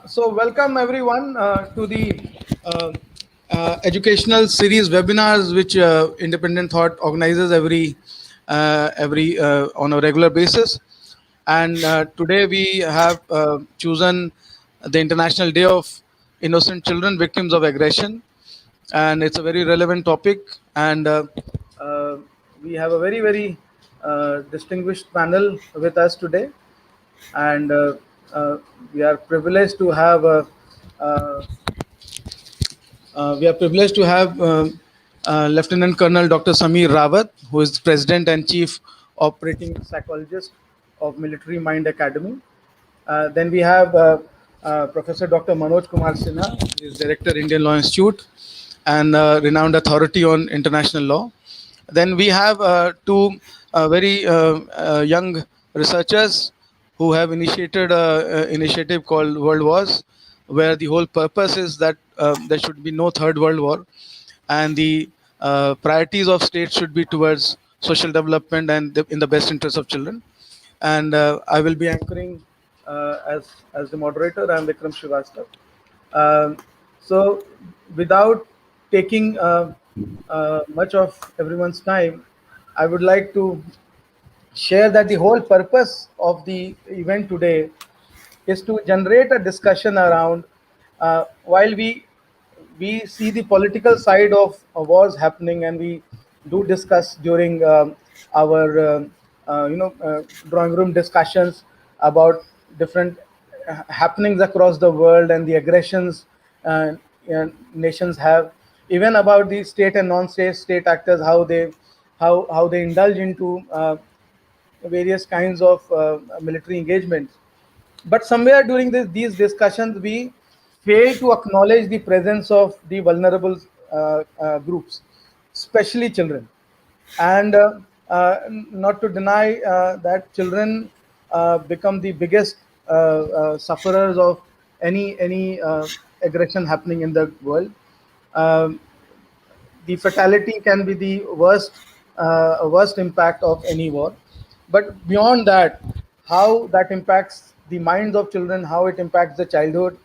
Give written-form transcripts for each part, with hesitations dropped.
So welcome everyone to the uh, educational series webinars which Independent Thought organizes every on a regular basis. And today we have chosen the International Day of Innocent Children Victims of Aggression, and it's a very relevant topic. And uh, we have a very distinguished panel with us today, and uh, we are privileged to have uh, Lieutenant Colonel Dr. Samir Rawat, who is President and Chief Operating Psychologist of Military Mind Academy. Then we have Professor Dr. Manoj Kumar Sinha, who is Director, Indian Law Institute, and renowned authority on international law. Then we have two very young researchers who have initiated an initiative called World Wars, where the whole purpose is that there should be no third world war, and the priorities of states should be towards social development and in the best interest of children. And I will be anchoring as the moderator. I am Vikram Srivastava. Um, so, without taking much of everyone's time, I would like to share that the whole purpose of the event today is to generate a discussion around while we see the political side of wars happening, and we do discuss during our drawing room discussions about different happenings across the world and the aggressions nations have, even about the state and non-state actors, how they indulge into various kinds of military engagements. But somewhere during these discussions, we fail to acknowledge the presence of the vulnerable groups, especially children. And not to deny that children become the biggest sufferers of any aggression happening in the world. Um, the fatality can be the worst impact of any war. But beyond that, how that impacts the minds of children, how it impacts the childhood,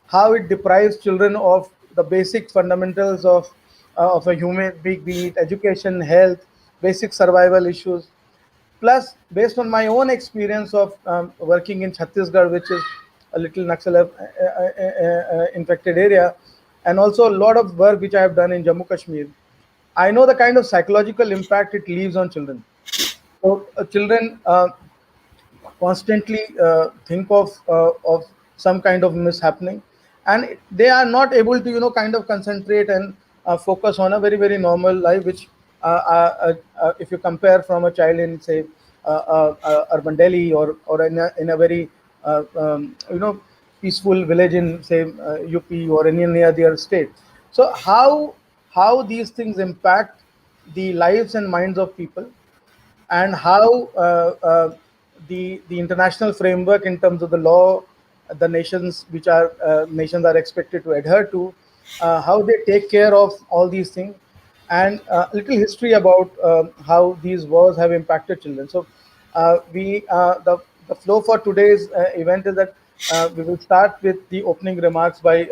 how it deprives children of the basic fundamentals of a human being, be it education, health, basic survival issues. Plus, based on my own experience of working in Chhattisgarh, which is a little Naxal infected area, and also a lot of work which I have done in Jammu Kashmir, I know the kind of psychological impact it leaves on children. So, children constantly think of some kind of mishappening, and they are not able to kind of concentrate and focus on a very normal life, which if you compare from a child in, say, urban Delhi, or in a very peaceful village in, say, UP or any other state. So how these things impact the lives and minds of people, and how the international framework in terms of the law, the nations are expected to adhere to, how they take care of all these things, and a little history about how these wars have impacted children. So we the flow for today's event is that we will start with the opening remarks by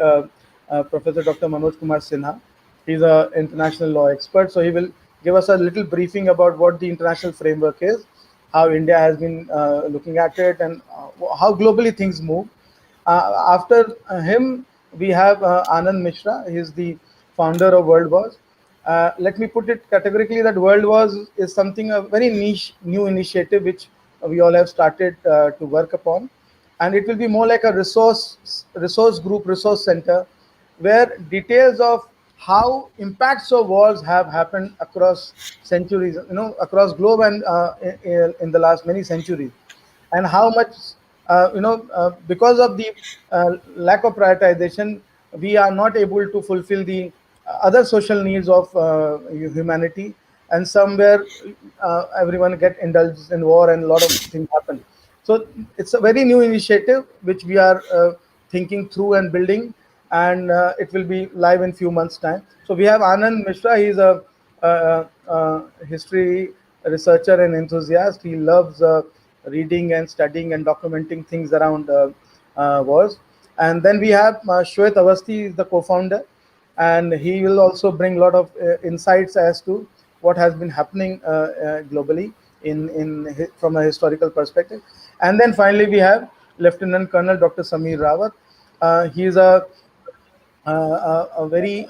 Professor Dr. Manoj Kumar Sinha. He's an international law expert, so he will give us a little briefing about what the international framework is, how India has been looking at it, and how globally things move. After him, we have Anand Mishra. He is the founder of World Wars. Let me put it categorically that World Wars is something, a very niche new initiative which we all have started to work upon, and it will be more like a resource group, resource center, where details of how impacts of wars have happened across centuries, across globe, and in the last many centuries, and how much because of the lack of prioritization, we are not able to fulfill the other social needs of humanity, and somewhere everyone get indulged in war and a lot of things happen. So it's a very new initiative which we are thinking through and building, and it will be live in few months time. So we have Anand Mishra. He's a history researcher and enthusiast. He loves reading and studying and documenting things around wars. And then we have Shwet Avasthi is the co-founder, and he will also bring a lot of insights as to what has been happening globally from a historical perspective. And then finally we have Lieutenant Colonel Dr. Sameer Rawat. He is a very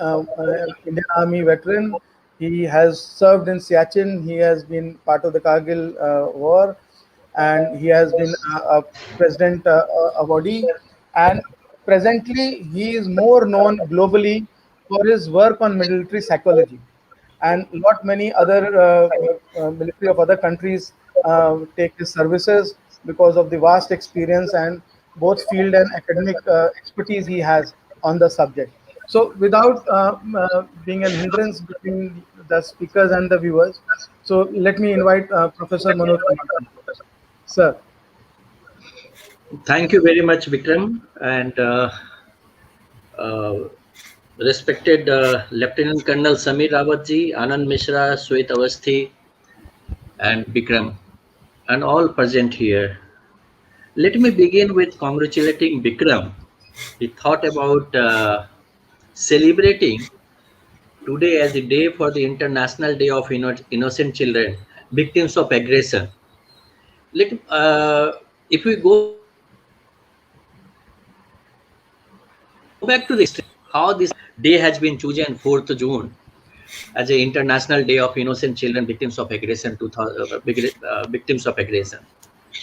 Indian Army veteran. He has served in Siachen. He has been part of the Kargil war, and he has been a president awardee. And presently, he is more known globally for his work on military psychology, and lot many other military of other countries take his services because of the vast experience and both field and academic expertise he has on the subject. So without being an hindrance between the speakers and the viewers, so let me invite Professor Manoj Kumar. Sir. Thank you very much, Vikram, and respected Lieutenant Colonel Sameer Rawatji, Anand Mishra, Shwet Avasthi, and Vikram, and all present here. Let me begin with congratulating Vikram. He thought about celebrating today as the day for the International Day of Innocent Children, victims of aggression. If we go back to the history, how this day has been chosen 4th June as the International Day of Innocent Children, victims of aggression, victims of aggression.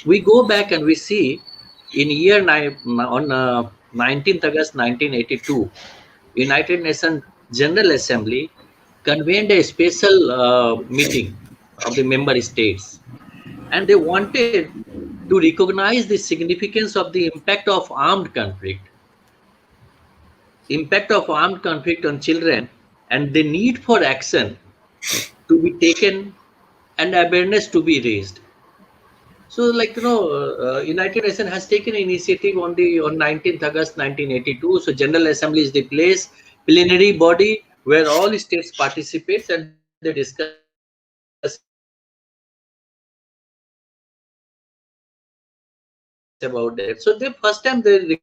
We go back and we see in on 19th August 1982, United Nations General Assembly convened a special meeting of the member states, and they wanted to recognize the significance of the impact of armed conflict on children, and the need for action to be taken and awareness to be raised. So, United Nations has taken initiative on 19th August 1982. So, General Assembly is the place, plenary body where all states participate and they discuss about it. So, they first time they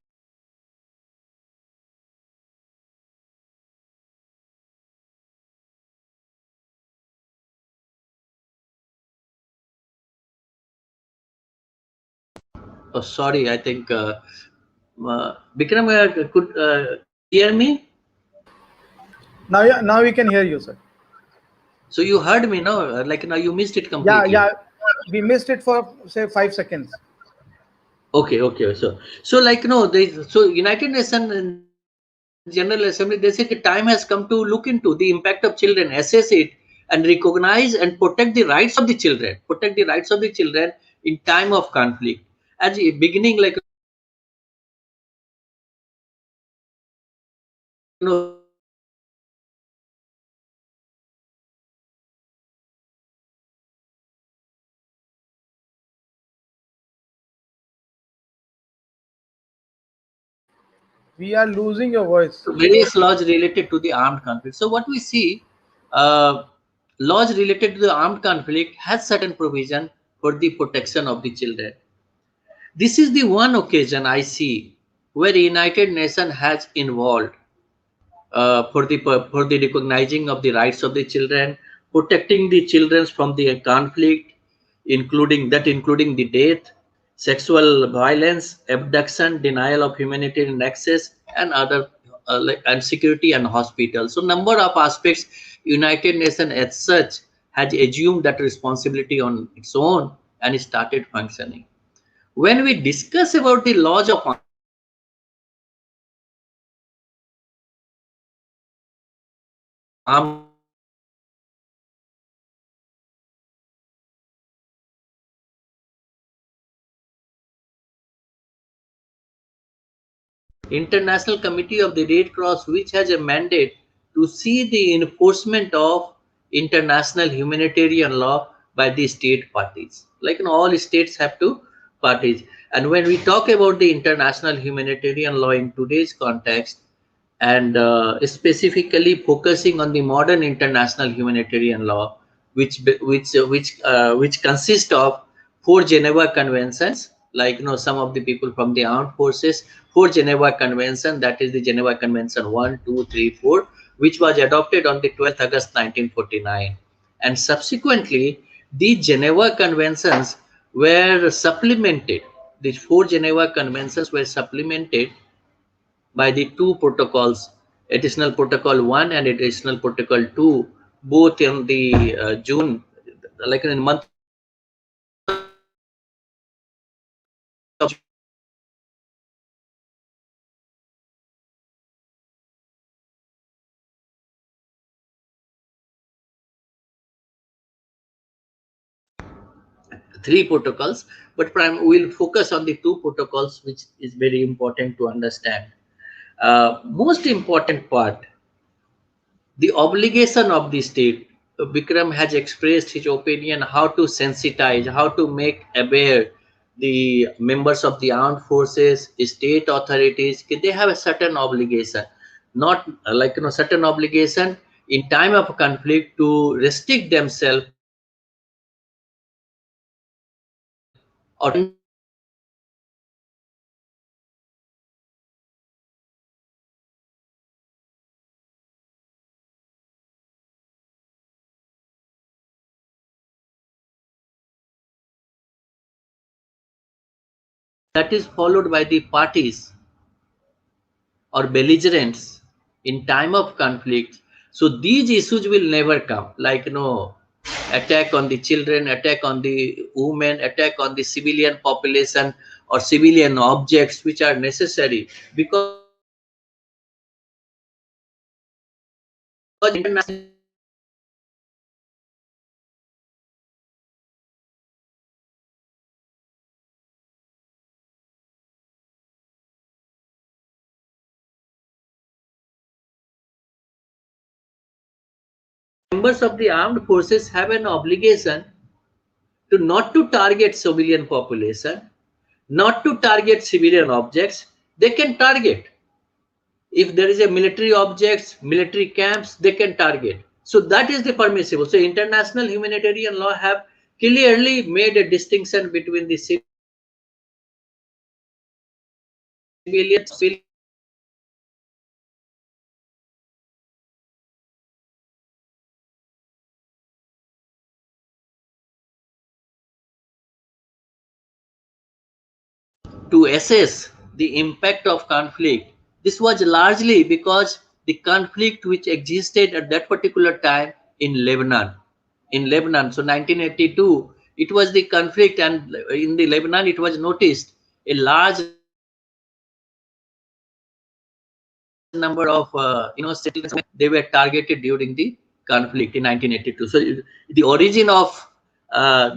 Oh, sorry. I think Vikram, can you hear me? Now, yeah, now we can hear you, sir. So you heard me, no? Like now you missed it completely. Yeah, we missed it for say 5 seconds. Okay. So like so United Nations General Assembly, they say the time has come to look into the impact of children, assess it, and recognize and protect the rights of the children, in time of conflict. At the beginning, We are losing your voice. various laws related to the armed conflict. So what we see, uh, laws related to the armed conflict has certain provision for the protection of the children. This is the one occasion I see where the United Nations has involved for the recognizing of the rights of the children, protecting the children from the conflict, including the death, sexual violence, abduction, denial of humanitarian access, and other and security and hospitals. So, number of aspects United Nations as such has assumed that responsibility on its own and started functioning. When we discuss about the laws of armed conflict, International Committee of the Red Cross, which has a mandate to see the enforcement of international humanitarian law by the state parties. All states have to parties. And when we talk about the international humanitarian law in today's context, and specifically focusing on the modern international humanitarian law, which consists of 4 Geneva Conventions, like some of the people from the armed forces for Geneva Convention, that is the Geneva Convention 1, 2, 3, 4, which was adopted on the 12th August 1949. And subsequently, the Geneva Conventions were supplemented. The four Geneva Conventions were supplemented by the two protocols, additional protocol 1 and additional protocol 2, both in the June, like in the month of three protocols, but we'll focus on the two protocols, which is very important to understand. Most important part, the obligation of the state. Bikram has expressed his opinion how to sensitize, how to make aware the members of the armed forces, state authorities. They have a certain obligation, not like certain obligation in time of conflict to restrict themselves or that is followed by the parties or belligerents in time of conflict. So these issues will never come, like attack on the children, attack on the women, attack on the civilian population or civilian objects which are necessary, because international members of the armed forces have an obligation to not to target civilian population, not to target civilian objects. They can target. If there is a military objects, military camps, they can target. So that is the permissible. So international humanitarian law have clearly made a distinction between the civilians. To assess the impact of conflict. This was largely because the conflict which existed at that particular time in Lebanon. In Lebanon, so 1982, it was the conflict, and in the Lebanon, it was noticed a large number of citizens, they were targeted during the conflict in 1982. So the origin of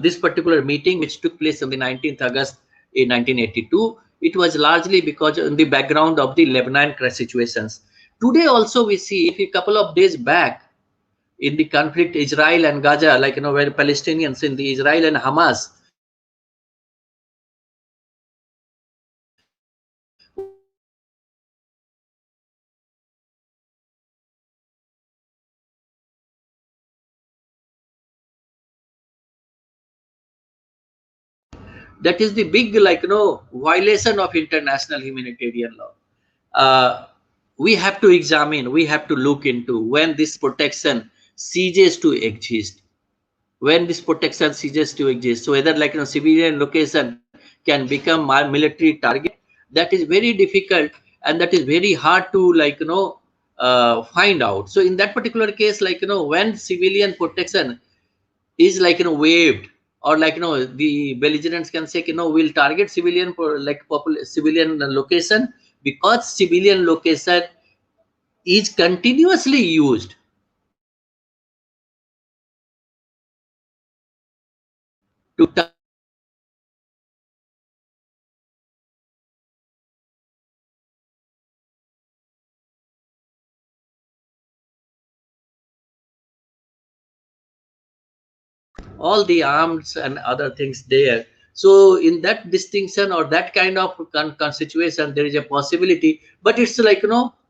this particular meeting, which took place on the 19th August in 1982, it was largely because in the background of the Lebanon crash situations. Today also we see, if a couple of days back in the conflict Israel and Gaza, like where Palestinians in the Israel and Hamas, that is the big violation of international humanitarian law. We have to examine, we have to look into when this protection ceases to exist. When this protection ceases to exist, so whether civilian location can become a military target, that is very difficult, and that is very hard to find out. So in that particular case, when civilian protection is waived, or the belligerents can say we'll target civilian for civilian location, because civilian location is continuously used to all the arms and other things there. So in that distinction or that kind of situation, there is a possibility, but it's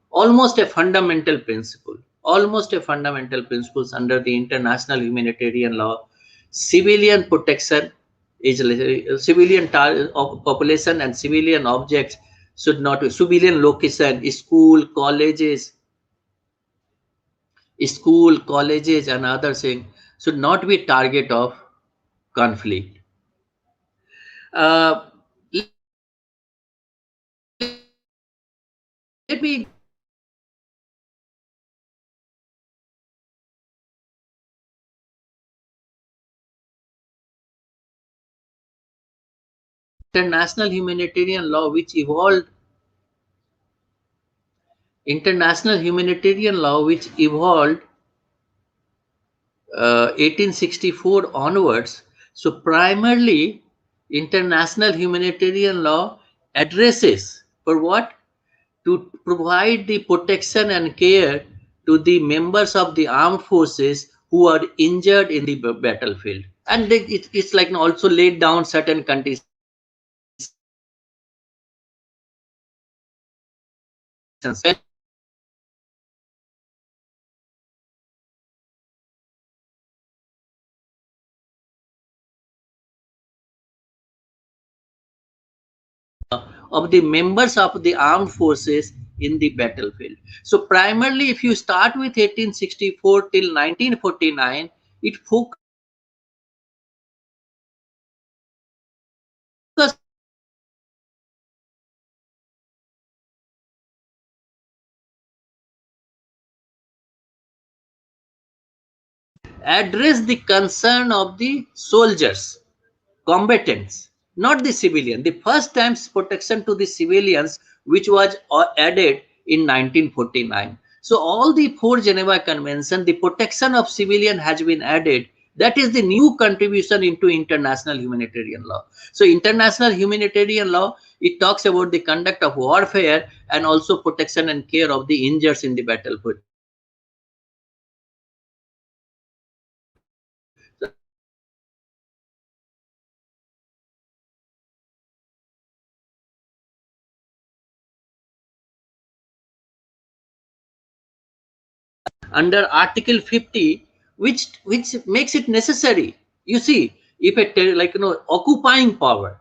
almost a fundamental principle, almost a fundamental principles under the international humanitarian law. Civilian protection is civilian population and civilian objects should not be civilian location, school, colleges, and other things should not be target of conflict. Uh, let me international humanitarian law which evolved international humanitarian law which evolved 1864 onwards. So primarily international humanitarian law addresses for what? To provide the protection and care to the members of the armed forces who are injured in the battlefield. And it's like also laid down certain conditions. Of the members of the armed forces in the battlefield. So primarily, if you start with 1864 till 1949, it focused address the concern of the soldiers, combatants, not the civilian. The first time protection to the civilians, which was added in 1949. So all the four Geneva Convention, the protection of civilian has been added. That is the new contribution into international humanitarian law. So international humanitarian law, it talks about the conduct of warfare and also protection and care of the injured in the battlefield. Under Article 50, which makes it necessary. You see, if occupying power,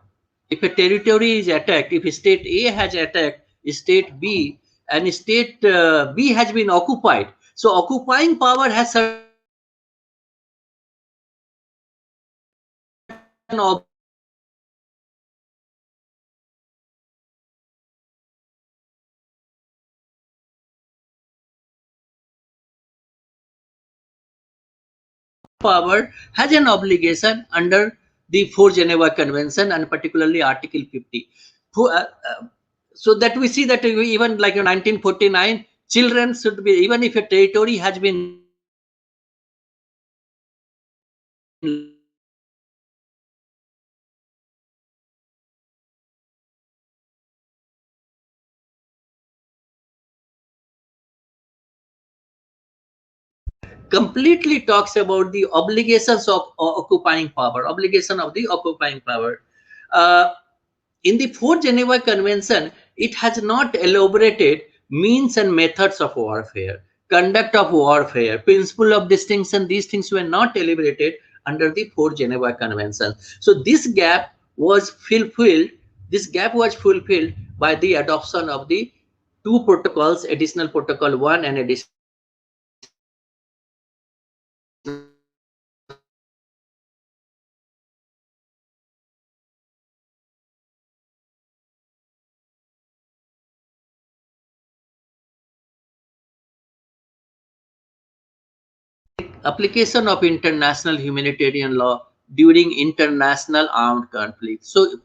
if a territory is attacked, if state A has attacked state B and state B has been occupied, so occupying power has certain power has an obligation under the four Geneva Convention and particularly Article 50. So that we see that even like in 1949, children should be, even if a territory has been completely talks about the obligations of occupying power, obligation of the occupying power. In the fourth Geneva Convention, it has not elaborated means and methods of warfare, conduct of warfare, principle of distinction. These things were not elaborated under the fourth Geneva Convention. So this gap was fulfilled. This gap was fulfilled by the adoption of the two protocols, Additional Protocol 1 and Additional application of international humanitarian law during international armed conflict. So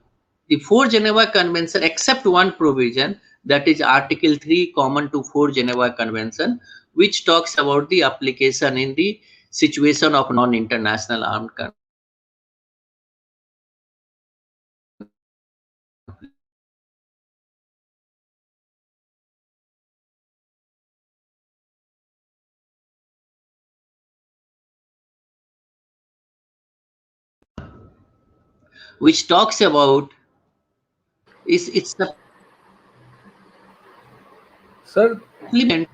the four Geneva Convention, except one provision, that is Article 3 common to four Geneva Convention, which talks about the application in the situation of non-international armed conflict. Which talks about it's the Sir, implement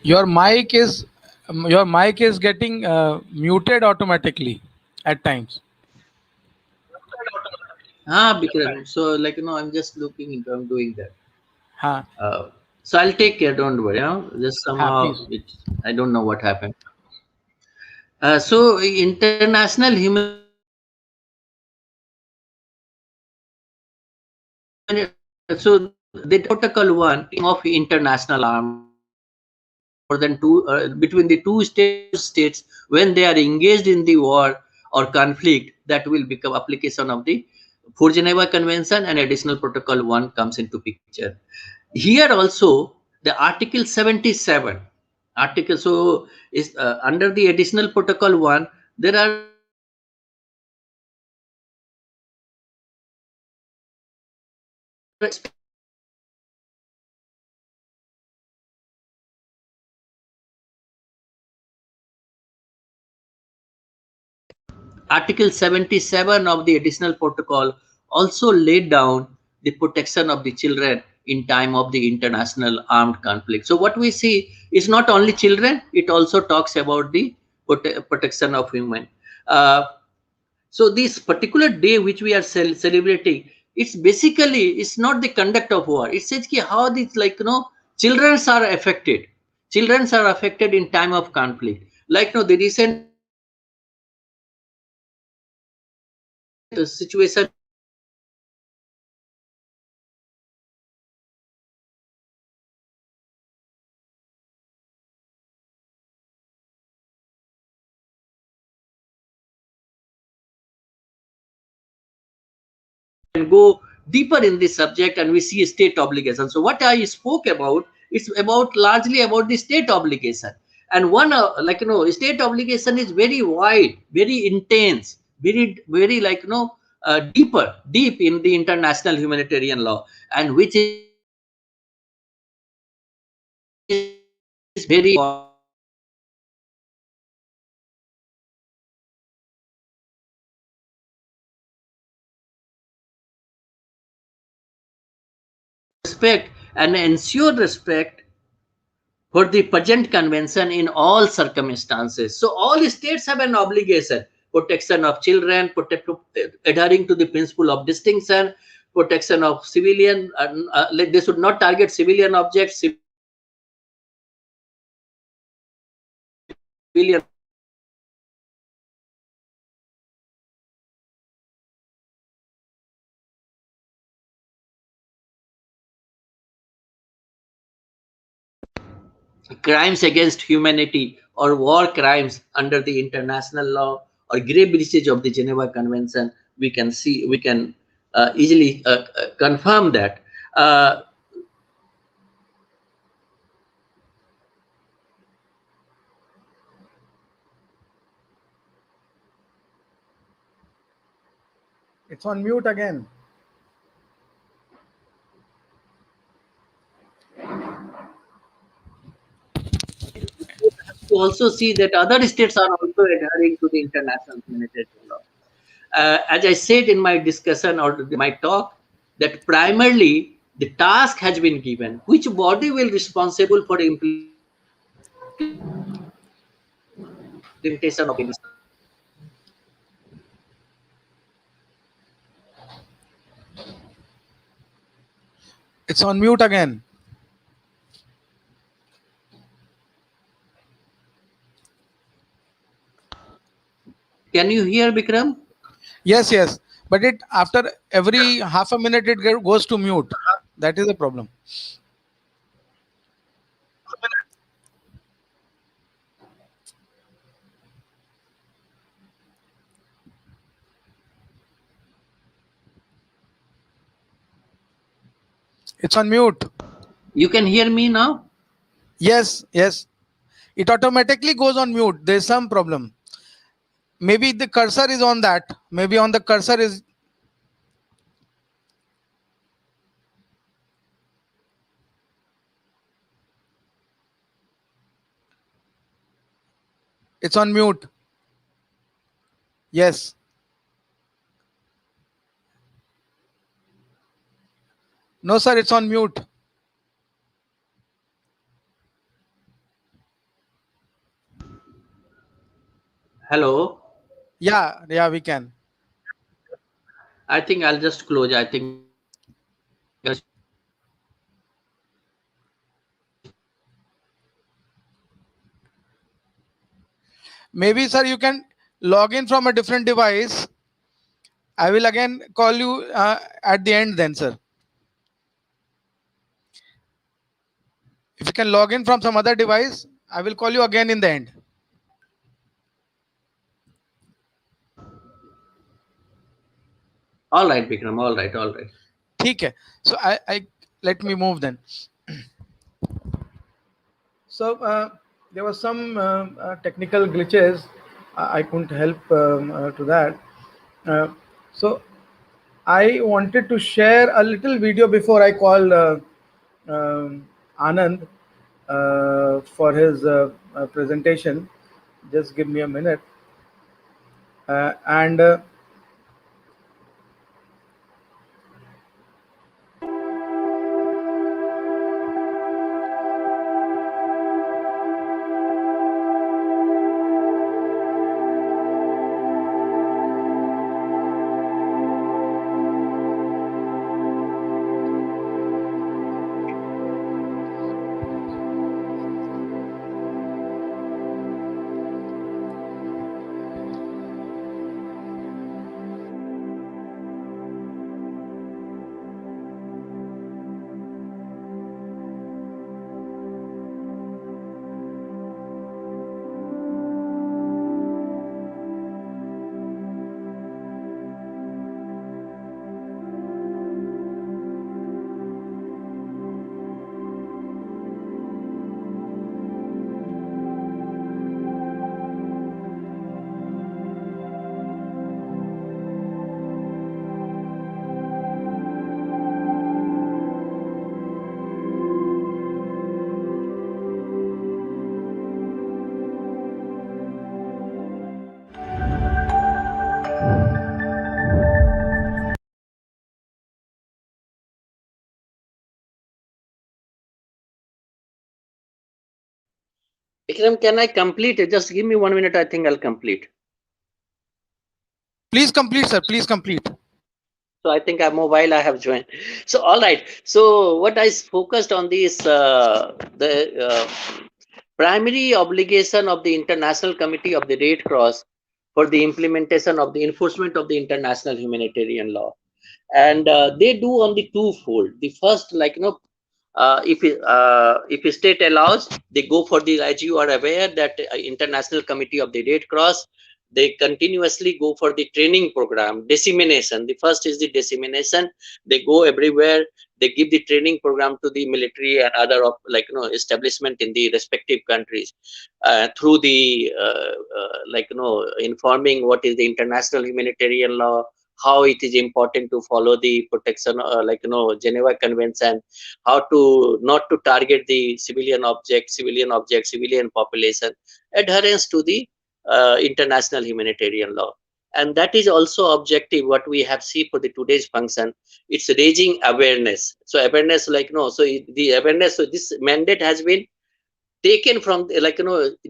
your mic is Your mic is getting muted automatically at times. Bikram. So, like, I'm just looking into, I'm doing that. Ha, So I'll take care. Don't worry. Just ha, somehow please. I don't know what happened. So international so the protocol one of international armed more than two between the two states when they are engaged in the war or conflict, that will become application of the for Geneva Convention, and additional protocol 1 comes into picture. Here also the article 77 article, so is under the additional protocol 1 there are Article 77 of the additional protocol also laid down the protection of the children in time of the international armed conflict. So what we see is not only children, it also talks about the protection of women. Uh, so this particular day which we are celebrating, it's basically, it's not the conduct of war. It says ki how these, like, children are affected. Children are affected in time of conflict. Like, the recent situation and go deeper in this subject, and we see state obligation. So what I spoke about, it's about largely about the state obligation. And one like, state obligation is very wide, very intense, very, like, deep in the international humanitarian law, and which is very respect and ensure respect for the present convention in all circumstances. So all states have an obligation: protection of children, adhering to the principle of distinction, protection of civilian. They should not target civilian objects, civilian crimes against humanity or war crimes under the international law, or grave breaches of the Geneva Convention. We can easily confirm that. Uh, It's on mute again. to also see that other states are also adhering to the international humanitarian law. As I said in my discussion or my talk, that primarily the task has been given. Which body will responsible for implementation of this? It's on mute again. Can you hear, Bikram? Yes, yes. But it after every half a minute it goes to mute. That is the problem. It's on mute. You can hear me now? Yes, yes. It automatically goes on mute. There's some problem. Maybe the cursor is on that. Maybe on the cursor is. It's on mute. Yes. No, sir. It's on mute. Hello. Yeah, we can. I think I'll just close. I think I'll just Maybe, sir, you can log in from a different device. I will again call you at the end then, sir. If you can log in from some other device, I will call you again in the end. all right, Vikram. All right, all right. ठीक है. So I let me move then. So there were some technical glitches. I couldn't help to that. Uh, so I wanted to share a little video before I call Anand for his presentation. Just give me a minute. And Vikram, can I complete it? Just give me 1 minute. I think I'll complete. please complete, sir. Please complete. So I think I'm mobile. I have joined. So all right. So what I focused on this the primary obligation of the International Committee of the Red Cross for the implementation of the enforcement of the international humanitarian law, and they do on the twofold. The first, like if a state allows, they go for the, as you are aware that International Committee of the Red Cross, they continuously go for the training program, dissemination. The first is the dissemination. They go everywhere. They give the training program to the military and other establishment in the respective countries through the informing what is the international humanitarian law, how it is important to follow the protection Geneva Convention, how to not to target the civilian population, adherence to the international humanitarian law. And that is also objective what we have seen for the today's function. It's raising awareness. So awareness, the awareness, so this mandate has been taken from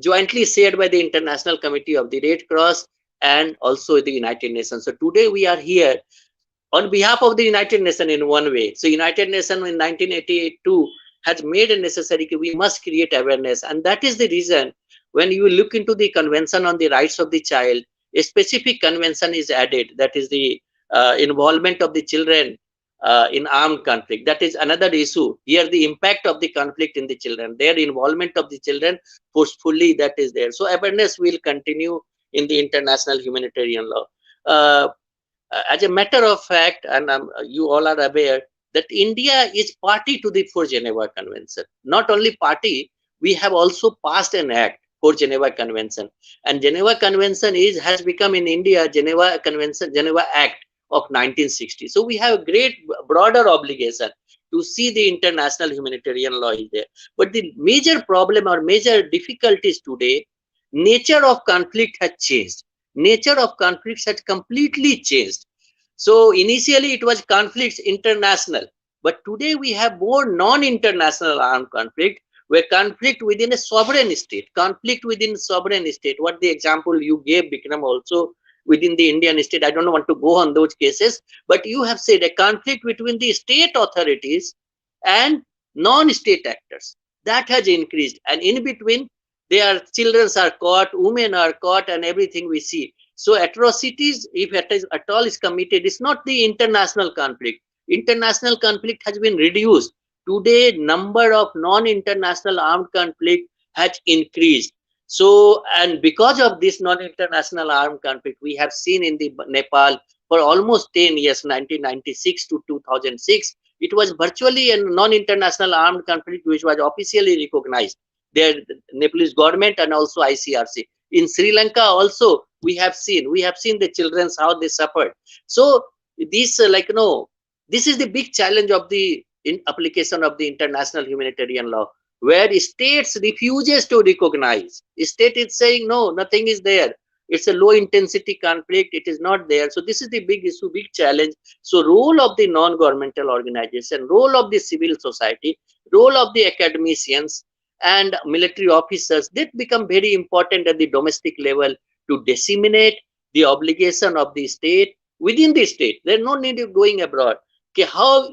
jointly shared by the International Committee of the Red Cross and also the United Nations. So today we are here on behalf of the United Nations in one way. So United Nations in 1982 has made it necessary that we must create awareness. And that is the reason when you look into the Convention on the Rights of the Child, a specific convention is added, that is the involvement of the children in armed conflict. That is another issue. Here the impact of the conflict in the children, their involvement of the children forcefully, that is there. So awareness will continue in the international humanitarian law. As a matter of fact, and you all are aware that India is party to the 4 Geneva Convention. Not only party, we have also passed an act for Geneva Convention. And Geneva Convention has become in India Geneva Convention, Geneva Act of 1960. So we have a great broader obligation to see the international humanitarian law is there. But the major problem or major difficulties today, nature of conflict has changed. Nature of conflicts has completely changed. So initially it was conflicts international, but today we have more non-international armed conflict where conflict within a sovereign state, what the example you gave, Bikram, also within the Indian state. I don't want to go on those cases, but you have said a conflict between the state authorities and non-state actors that has increased, and in between their children are caught, women are caught, and everything we see. So atrocities, if at all is committed, it's not the international conflict. International conflict has been reduced. Today, number of non-international armed conflict has increased. So, and because of this non-international armed conflict, we have seen in the Nepal for almost 10 years, 1996 to 2006, it was virtually a non-international armed conflict which was officially recognized. The Nepalese government and also ICRC. In Sri Lanka also, we have seen the children's how they suffered. So this this is the big challenge of the application of the international humanitarian law, where states refuses to recognize. State is saying no, nothing is there. It's a low intensity conflict. It is not there. So this is the big issue, big challenge. So role of the non-governmental organization, role of the civil society, role of the academicians and military officers, that become very important at the domestic level to disseminate the obligation of the state within the state. There's no need of going abroad. Okay, how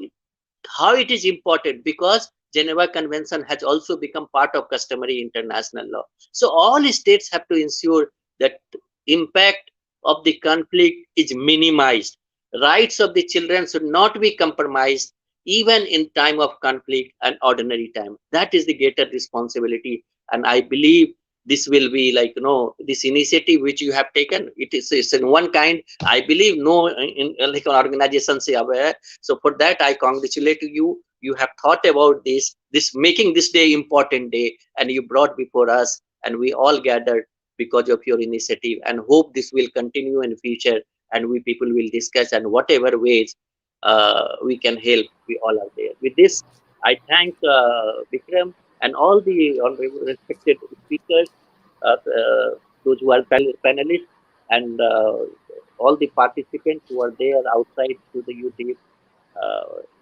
it is important, because Geneva Convention has also become part of customary international law. So all states have to ensure that impact of the conflict is minimized. Rights of the children should not be compromised, even in time of conflict and ordinary time. That is the greater responsibility. And I believe this will be this initiative which you have taken. It's in one kind. I believe no like an organization say aware. So for that, I congratulate you. You have thought about this making this day important day, and you brought before us, and we all gathered because of your initiative, and hope this will continue in future, and we people will discuss, and whatever ways we can help, we all are there. With this, I thank Bikram and all the honorable respected speakers, those who are panelists, and all the participants who are there outside to the YouTube,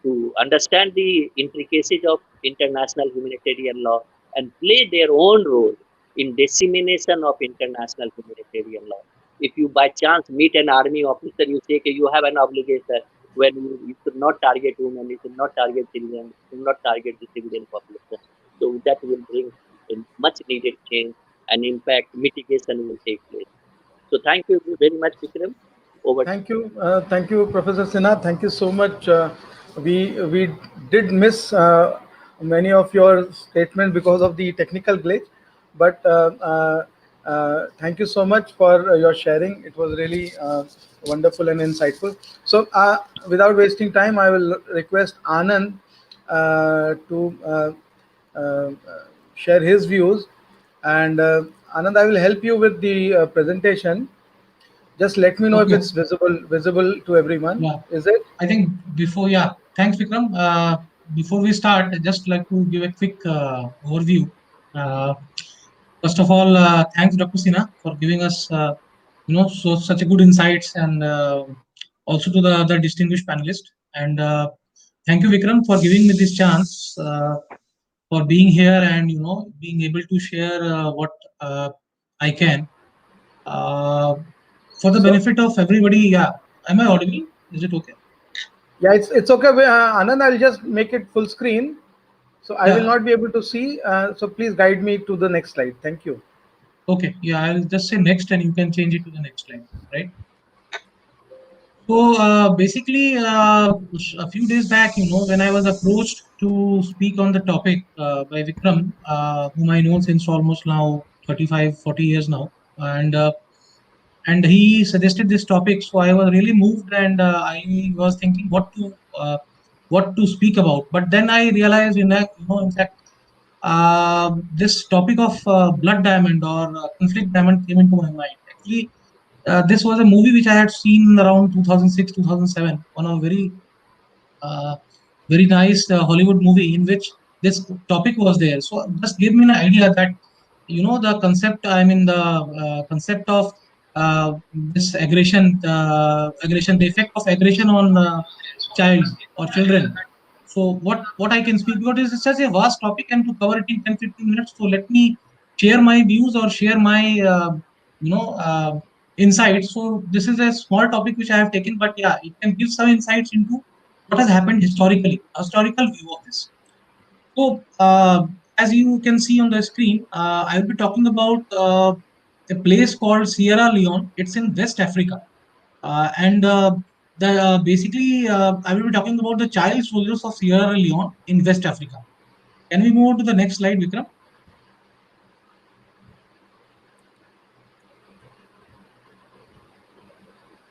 to understand the intricacies of international humanitarian law and play their own role in dissemination of international humanitarian law. If you by chance meet an army officer, you say you have an obligation when you should not target women, you should not target children, you should not target the civilian population. So that will bring in much needed change, and impact mitigation will take place. So thank you very much, Vikram. Over. Thank you, Professor Sinha. Thank you so much. We did miss many of your statements because of the technical glitch, but thank you so much for your sharing. It was really wonderful and insightful. So, without wasting time, I will request Anand to share his views. And Anand, I will help you with the presentation. Just let me know if it's visible to everyone. Yeah. Is it? I think before, thanks, Vikram. Before we start, I'd just like to give a quick overview. First of all, thanks, Dr. Sinha, for giving us, such a good insights, and also to the other distinguished panelists. And thank you, Vikram, for giving me this chance, for being here and being able to share what I can. For the benefit of everybody, am I audible? Is it okay? Yeah, it's okay. Anand, I'll just make it full screen. So I will not be able to see. So please guide me to the next slide. Thank you. Okay. Yeah, I'll just say next, and you can change it to the next slide, right? So basically, a few days back, when I was approached to speak on the topic by Vikram, whom I know since almost now 35, 40 years now, and he suggested this topic, so I was really moved, and I was thinking what to speak about. But then I realized, in fact, this topic of blood diamond or conflict diamond came into my mind. Actually, this was a movie which I had seen around 2006, 2007 on a very nice Hollywood movie in which this topic was there. So just give me an idea that the concept. I mean the concept of this aggression, the effect of aggression on child or children. So what I can speak, because this is such a vast topic and to cover it in 10-15 minutes. So let me share my views or share my insights. So this is a small topic which I have taken, but yeah, it can give some insights into what has happened historically, a historical view of this. So as you can see on the screen, I will be talking about a place called Sierra Leone. It's in West Africa, and the basically I will be talking about the child soldiers of Sierra Leone in West Africa. Can we move on to the next slide, Vikram?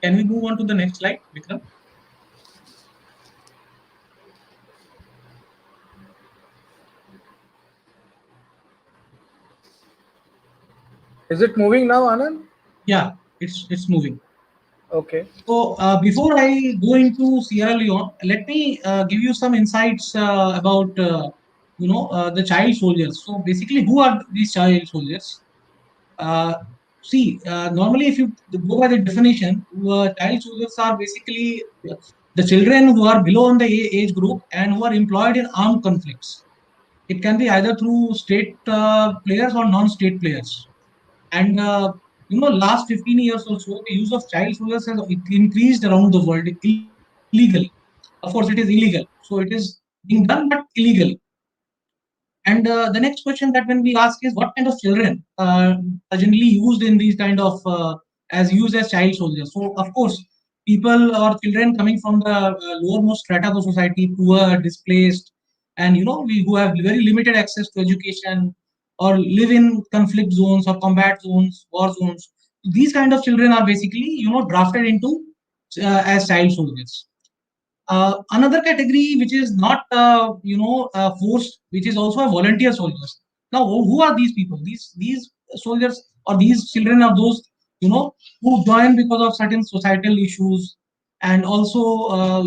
Can we move on to the next slide, Vikram? Is it moving now, Anand? Yeah, it's moving. Okay. So before I go into Sierra Leone, let me give you some insights about the child soldiers. So basically, who are these child soldiers? Uh, Normally, if you go by the definition, child soldiers are basically the children who are below on the age group and who are employed in armed conflicts. It can be either through state players or non-state players. And last 15 years or so, the use of child soldiers has increased around the world illegally. Of course, it is illegal. So it is being done, but illegally. And the next question that when we ask is what kind of children are generally used in these kind of as used as child soldiers. So of course, people or children coming from the lowermost strata of the society, poor, displaced, and we who have very limited access to education or live in conflict zones or combat zones, war zones. These kind of children are basically drafted into as child soldiers. Another category which is not forced, which is also a volunteer soldiers. Now, who are these people? These soldiers or these children are those who join because of certain societal issues, and also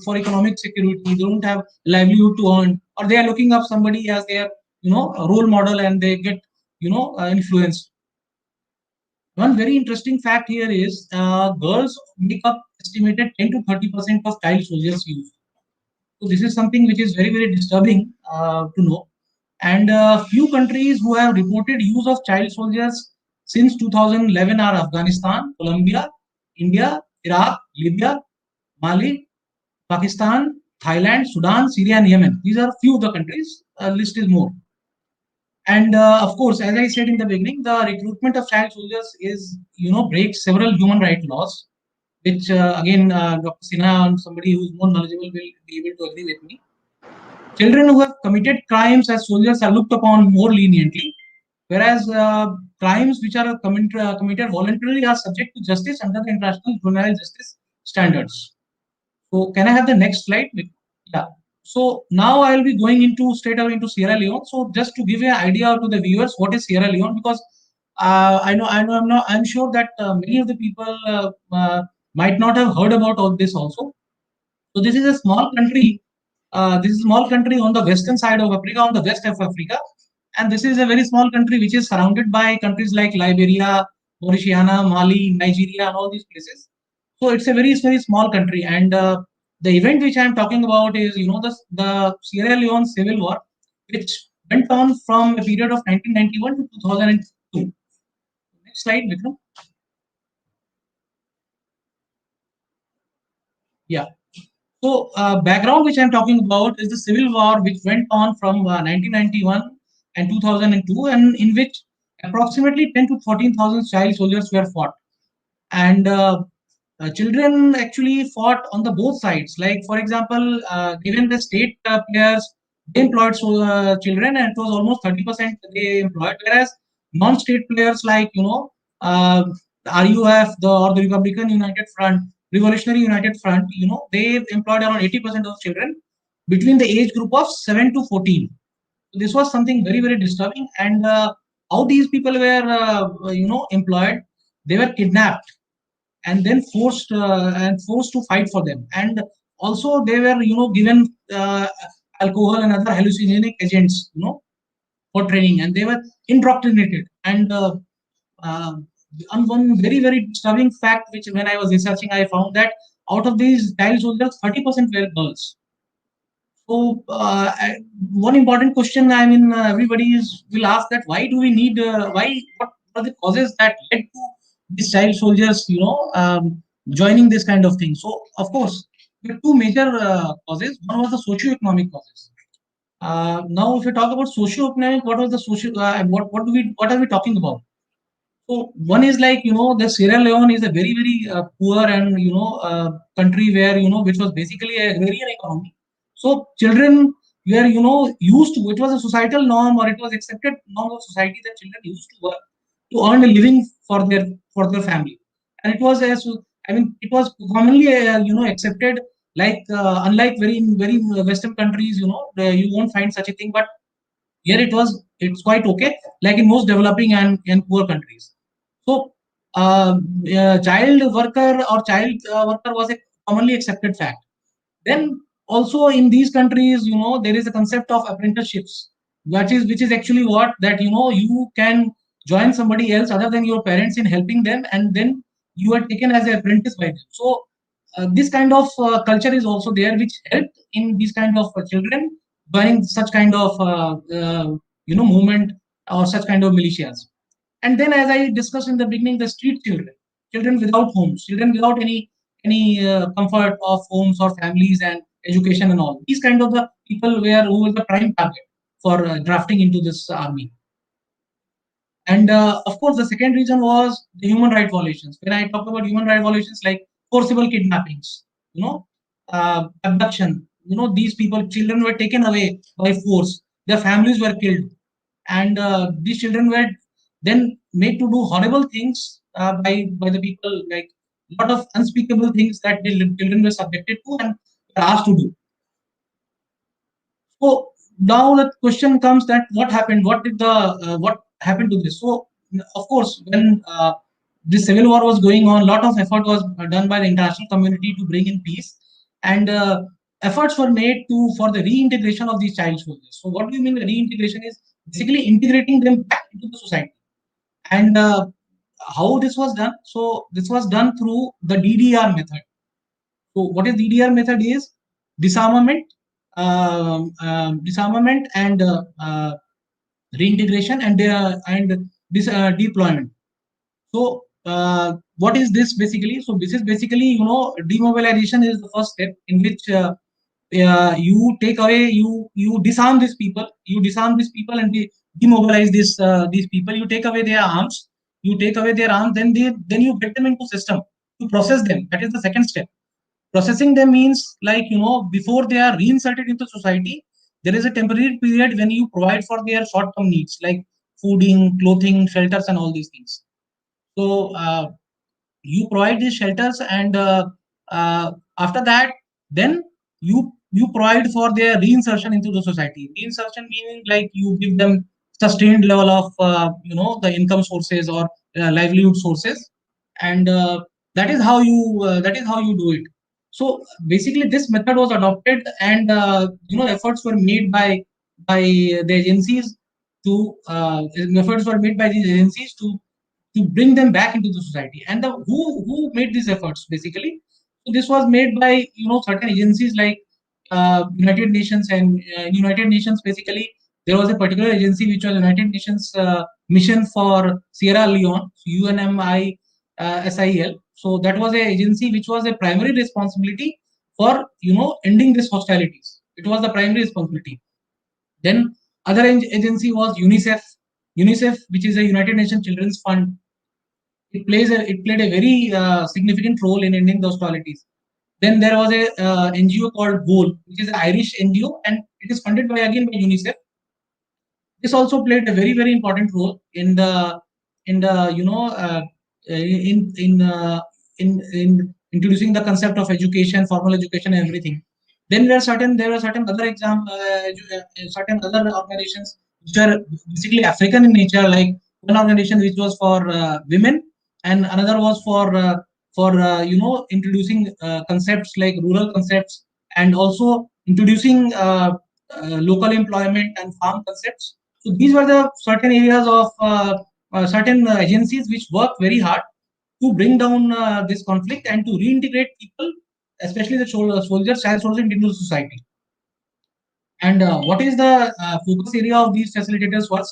for economic security. They don't have livelihood to earn, or they are looking up somebody as their role model, and they get influenced. One very interesting fact here is girls make up estimated 10 to 30% of child soldiers use. So this is something which is very, very disturbing to know. And few countries who have reported use of child soldiers since 2011 are Afghanistan, Colombia, India, Iraq, Libya, Mali, Pakistan, Thailand, Sudan, Syria, and Yemen. These are few of the countries. List is more. And of course, as I said in the beginning, the recruitment of child soldiers is, breaks several human rights laws, which again, Dr. Sinha and somebody who is more knowledgeable will be able to agree with me. Children who have committed crimes as soldiers are looked upon more leniently, whereas crimes which are committed voluntarily are subject to justice under the international juvenile justice standards. So, can I have the next slide? Yeah. So now I will be going into straight away into Sierra Leone. So just to give you an idea to the viewers, what is Sierra Leone? Because I'm sure that many of the people might not have heard about all this also. So this is a small country. This is a small country on the western side of Africa, on the west of Africa, and this is a very small country which is surrounded by countries like Liberia, Mauritania, Mali, Nigeria, and all these places. So it's a very, very small country, and the event which I'm talking about is, the Sierra Leone Civil War, which went on from a period of 1991 to 2002. Next slide, Vikram. Yeah. So background which I'm talking about is the civil war which went on from 1991 and 2002, and in which approximately 10 to 14,000 child soldiers were fought. And children actually fought on the both sides. Like for example, given the state players, they employed children, and it was almost 30% they employed, whereas non-state players like uh, RUF, or the Republican United Front, Revolutionary United Front, they employed around 80% of children between the age group of 7 to 14. So this was something very, very disturbing. And how these people were employed, they were kidnapped and then forced to fight for them, and also they were given alcohol and other hallucinogenic agents for training, and they were indoctrinated. And on one very, very disturbing fact, which when I was researching I found that out of these child soldiers 30% were girls. So one important question, everybody will ask that why do we need, what are the causes that led to these child soldiers, joining this kind of thing? So of course, there are two major causes. One was the socio-economic causes. Now, if we talk about socio-economic, what was the social? What are we talking about? So one is like, the Sierra Leone is a very poor and country where, which was basically a agrarian economy. So children were, used to, it was a societal norm, or it was accepted norm of society that children used to work to earn a living for their family. And it was as it was commonly accepted, like unlike very Western countries, you won't find such a thing, but here it's quite okay, like in most developing and poor countries. So child worker or child worker was a commonly accepted fact. Then also in these countries, there is a concept of apprenticeships, which is actually what that you can join somebody else other than your parents in helping them, and then you are taken as an apprentice by them. So this kind of culture is also there, which helped in these kind of children joining such kind of movement or such kind of militias. And then, as I discussed in the beginning, the street children, children without homes, children without any comfort of homes or families and education and all. These kind of the people who were the prime target for drafting into this army. And of course, the second reason was the human rights violations. When I talk about human rights violations, like forcible kidnappings, abduction, these people, children were taken away by force, their families were killed, and these children were then made to do horrible things by the people, like a lot of unspeakable things that the children were subjected to and were asked to do. So now the question comes that what happened? What happened to this? So of course, when this civil war was going on, a lot of effort was done by the international community to bring in peace, and efforts were made for the reintegration of these child soldiers. So what do you mean the reintegration is? Basically integrating them back into the society. And how this was done? So this was done through the DDR method. So what is DDR method is disarmament, disarmament and reintegration and this deployment. So what is this basically? So this is basically, demobilization is the first step in which you take away, you disarm these people, and demobilize these people. You take away their arms, then you get them into system to process them. That is the second step. Processing them means, like, before they are reinserted into society, there is a temporary period when you provide for their short-term needs, like fooding, clothing, shelters, and all these things. So you provide these shelters, and after that, then you provide for their reinsertion into the society. Reinsertion meaning, like, you give them sustained level of the income sources or livelihood sources, and that is how you do it. So basically, this method was adopted, and efforts were made by the agencies to efforts were made by these agencies to bring them back into the society. And who made these efforts basically? So this was made by certain agencies like United Nations. And United Nations, basically, there was a particular agency which was United Nations Mission for Sierra Leone, UNMI SIL. So that was a agency which was a primary responsibility for ending these hostilities. It was the primary responsibility. Then other agency was UNICEF. UNICEF, which is a United Nations Children's Fund, it played a very significant role in ending those hostilities. Then there was a NGO called GOAL, which is an Irish NGO, and it is funded by UNICEF. This also played a very important role in the in introducing the concept of education, formal education, and everything. Then there were certain other certain other organizations which are basically African in nature, like one organization which was for women, and another was for introducing concepts like rural concepts, and also introducing local employment and farm concepts. So these were the certain areas of certain agencies which work very hard to bring down this conflict and to reintegrate people, especially the soldiers, child soldiers, into society. And what is the focus area of these facilitators? Was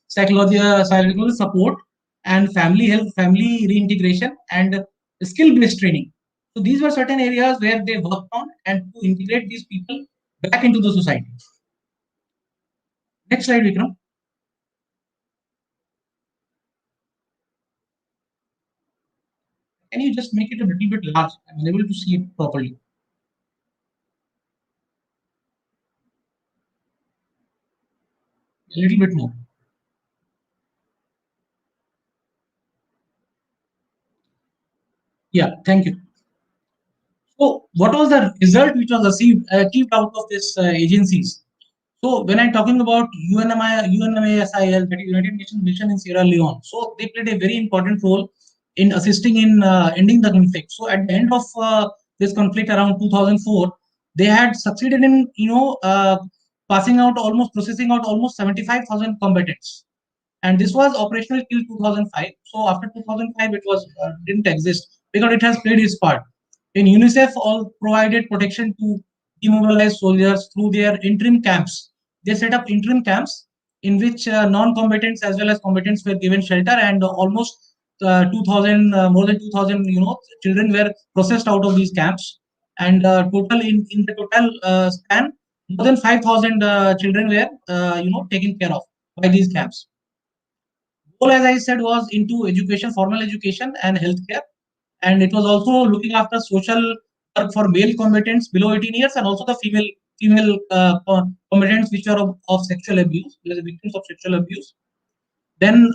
psychological support and family health, family reintegration, and skill-based training. So these were certain areas where they worked on and to integrate these people back into the society. Next slide, Vikram. Can you just make it a little bit large? I'm unable to see it properly. A little bit more. Yeah, thank you. So, what was the result which was achieved out of these agencies? So, when I'm talking about UNMISIL, that is United Nations Mission in Sierra Leone, so they played a very important role in assisting in ending the conflict. So, at the end of this conflict around 2004, they had succeeded in processing out almost 75,000 combatants, and this was operational till 2005. So after 2005 it was didn't exist because it has played its part. In UNICEF all provided protection to demobilized soldiers through their interim camps. They set up interim camps in which non-combatants as well as combatants were given shelter, and almost 2000 more than 2000 children were processed out of these camps, and total in the total span more than 5000 children were taken care of by these camps. Goal, as I said, was into education, formal education and healthcare. And it was also looking after social work for male combatants below 18 years and also the female combatants which are of sexual abuse, the victims of sexual abuse. Then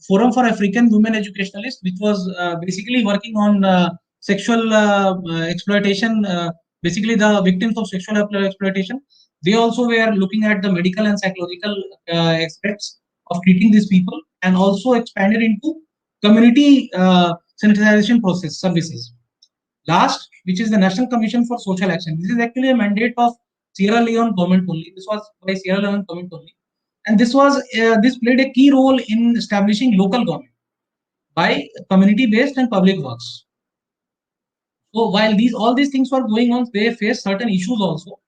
Forum for African Women Educationalists, which was basically working on sexual exploitation, basically the victims of sexual exploitation. They also were looking at the medical and psychological aspects of treating these people, and also expanded into community sensitization process services. Last, which is the National Commission for Social Action. This is actually a mandate of Sierra Leone government only. This was by Sierra Leone government only, and this played a key role in establishing local government by community-based and public works. So while all these things were going on, they faced certain issues also.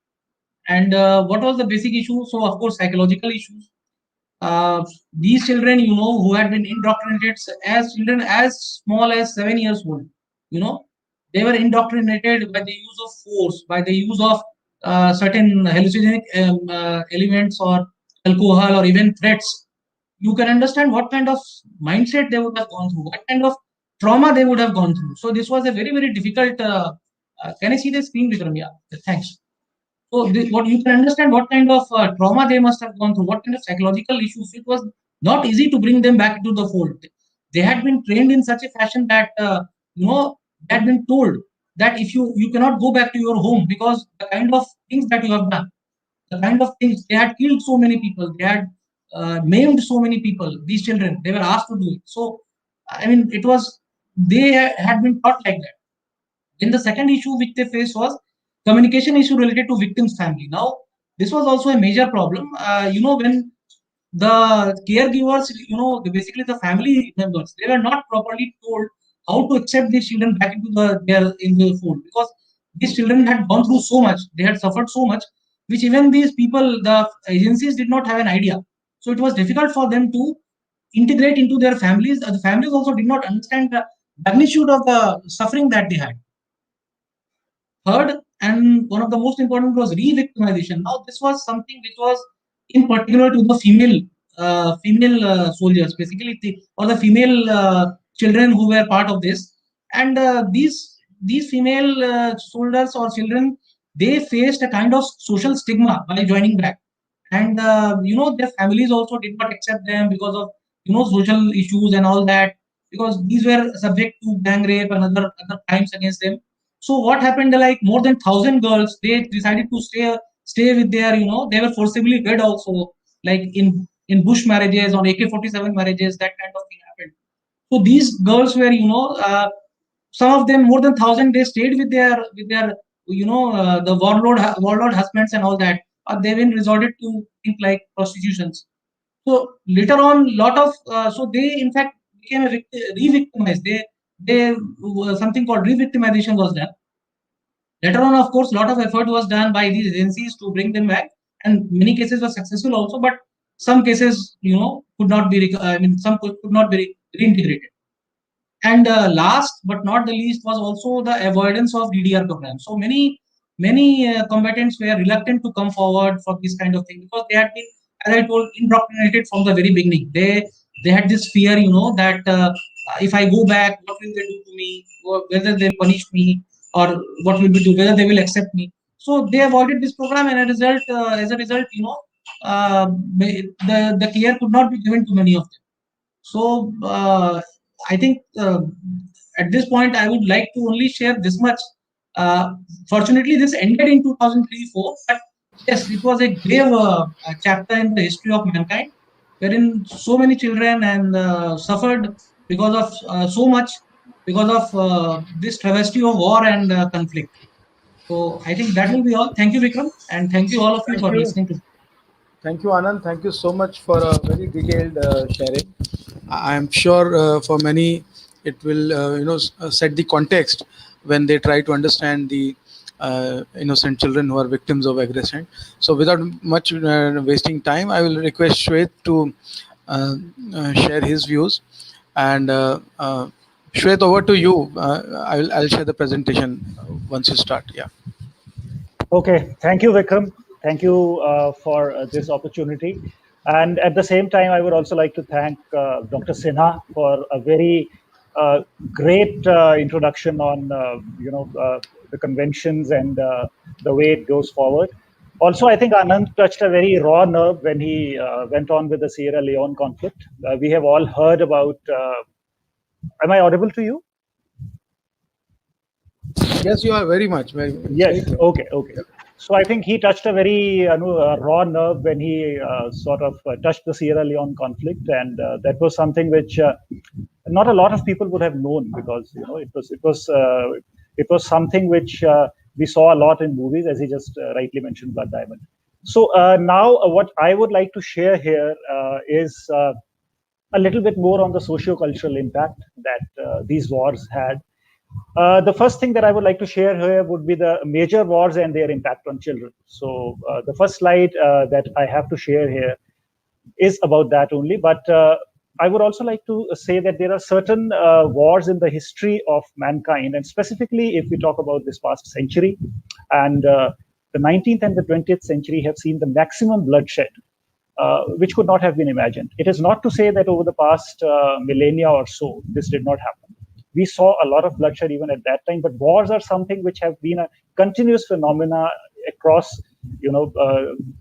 And what was the basic issue? So of course, psychological issues. These children, who had been indoctrinated as children as small as 7 years old, they were indoctrinated by the use of force, by the use of certain hallucinogenic elements or alcohol or even threats. You can understand what kind of mindset they would have gone through, what kind of trauma they would have gone through. So this was a very, very difficult. Can I see the screen, Vikram? Yeah, thanks. So what you can understand what kind of trauma they must have gone through, what kind of psychological issues. It was not easy to bring them back into the fold. They had been trained in such a fashion that they had been told that if you cannot go back to your home because the kind of things that you have done, the kind of things they had killed so many people, they had maimed so many people. These children, they were asked to do it. So I mean, they had been taught like that. Then the second issue which they faced was communication issue related to victim's family. Now, this was also a major problem. When the caregivers, basically the family members, they were not properly told how to accept these children back into in the fold, because these children had gone through so much, they had suffered so much, which even these people, the agencies, did not have an idea. So it was difficult for them to integrate into their families. The families also did not understand the magnitude of the suffering that they had. Third, and one of the most important, was re-victimization. Now, this was something which was in particular to the female soldiers, basically, or the female children who were part of this. And these female soldiers or children, they faced a kind of social stigma by joining back, and their families also did not accept them because of social issues and all that, because these were subject to gang rape and other crimes against them. So what happened? Like more than 1,000 girls, they decided to stay with their, they were forcibly wed also, like in bush marriages, on AK-47 marriages, that kind of thing happened. So these girls were, some of them, more than 1,000, they stayed with their the warlord husbands and all that. They even resorted to things like prostitutions. So later on, lot of so they in fact became re-victimized. They something called re-victimization was done. Later on, of course, a lot of effort was done by these agencies to bring them back, and many cases were successful also. But some cases, could not be. Some could not be reintegrated. And last but not the least was also the avoidance of DDR programs. So many combatants were reluctant to come forward for this kind of thing because they had been, as I told, indoctrinated from the very beginning. They had this fear, that if I go back, what will they do to me? Or whether they punish me, or what will be do? Whether they will accept me. So they avoided this program, and as a result, the care could not be given to many of them. So I think at this point I would like to only share this much. Uh, Fortunately, this ended in 2003-4, but yes, it was a grave chapter in the history of mankind, wherein so many children and suffered because of so much because of this travesty of war and conflict. So I think that will be all. Thank you, Vikram, and thank you all of you Thank for you. listening to me. Thank you, Anand. Thank you so much for a very detailed sharing. I am sure for many it will, set the context when they try to understand the innocent children who are victims of aggression. So, without much wasting time, I will request Shwet to share his views. And Shwet, over to you. I'll share the presentation once you start. Yeah. Okay, thank you, Vikram. Thank you for this opportunity. And at the same time, I would also like to thank Dr. Sinha for a very great introduction on, the conventions and the way it goes forward. Also, I think Anand touched a very raw nerve when he went on with the Sierra Leone conflict. We have all heard about. Am I audible to you? Yes, you are very much. Very, Yes. Okay. Okay. So I think he touched a very raw nerve when he sort of touched the Sierra Leone conflict, and that was something which not a lot of people would have known, because it was something which we saw a lot in movies, as he just rightly mentioned, Blood Diamond. So now what I would like to share here is a little bit more on the socio-cultural impact that these wars had. The first thing that I would like to share here would be the major wars and their impact on children. So the first slide that I have to share here is about that only. But I would also like to say that there are certain wars in the history of mankind, and specifically if we talk about this past century, and the 19th and the 20th century have seen the maximum bloodshed, which could not have been imagined. It is not to say that over the past millennia or so, this did not happen. We saw a lot of bloodshed even at that time, but wars are something which have been a continuous phenomena across,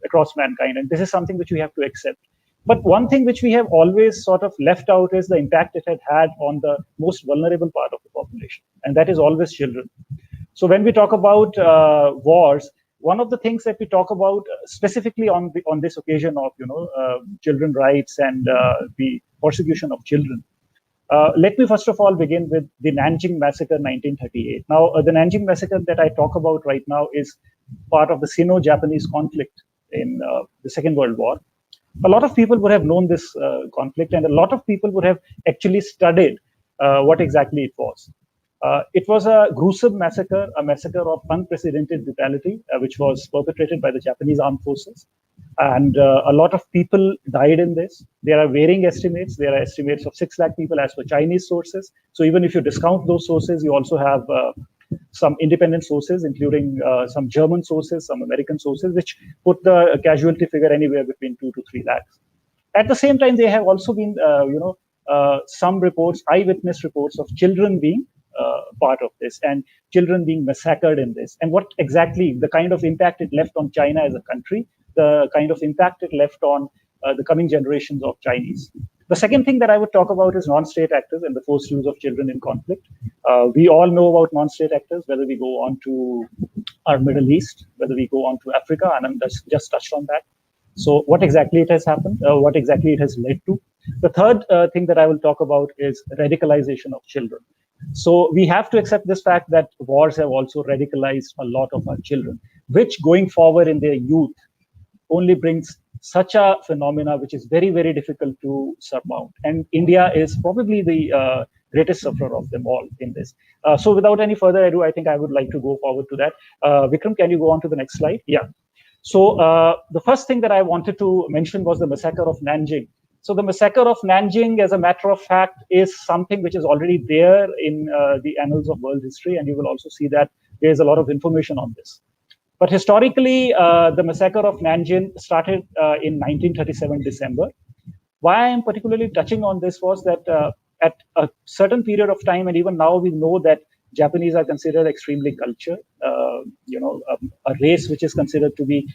across mankind, and this is something which we have to accept. But one thing which we have always sort of left out is the impact it had on the most vulnerable part of the population, and that is always children. So when we talk about wars, one of the things that we talk about specifically on this occasion of children rights and the persecution of children. Let me first of all begin with the Nanjing Massacre 1938. Now, the Nanjing Massacre that I talk about right now is part of the Sino-Japanese conflict in the Second World War. A lot of people would have known this conflict, and a lot of people would have actually studied what exactly it was. It was a gruesome massacre, a massacre of unprecedented brutality, which was perpetrated by the Japanese armed forces. And a lot of people died in this. There are varying estimates. There are estimates of 6 lakh people as per Chinese sources. So even if you discount those sources, you also have some independent sources, including some German sources, some American sources, which put the casualty figure anywhere between 2 to 3 lakhs. At the same time, there have also been, some reports, eyewitness reports of children being part of this, and children being massacred in this, and what exactly the kind of impact it left on China as a country, the kind of impact it left on the coming generations of Chinese. The second thing that I would talk about is non-state actors and the forced use of children in conflict. We all know about non-state actors, whether we go on to our Middle East, whether we go on to Africa, and I just touched on that. So what exactly it has happened, what exactly it has led to. The third thing that I will talk about is radicalization of children. So we have to accept this fact that wars have also radicalized a lot of our children, which going forward in their youth only brings such a phenomena which is very, very difficult to surmount. And India is probably the greatest sufferer of them all in this. So without any further ado, I think I would like to go forward to that. Vikram, can you go on to the next slide? Yeah. So the first thing that I wanted to mention was the massacre of Nanjing. So the massacre of Nanjing, as a matter of fact, is something which is already there in the annals of world history, and you will also see that there's a lot of information on this. But historically, the massacre of Nanjing started in 1937 December. Why I am particularly touching on this was that at a certain period of time, and even now we know that Japanese are considered extremely cultured, a race which is considered to be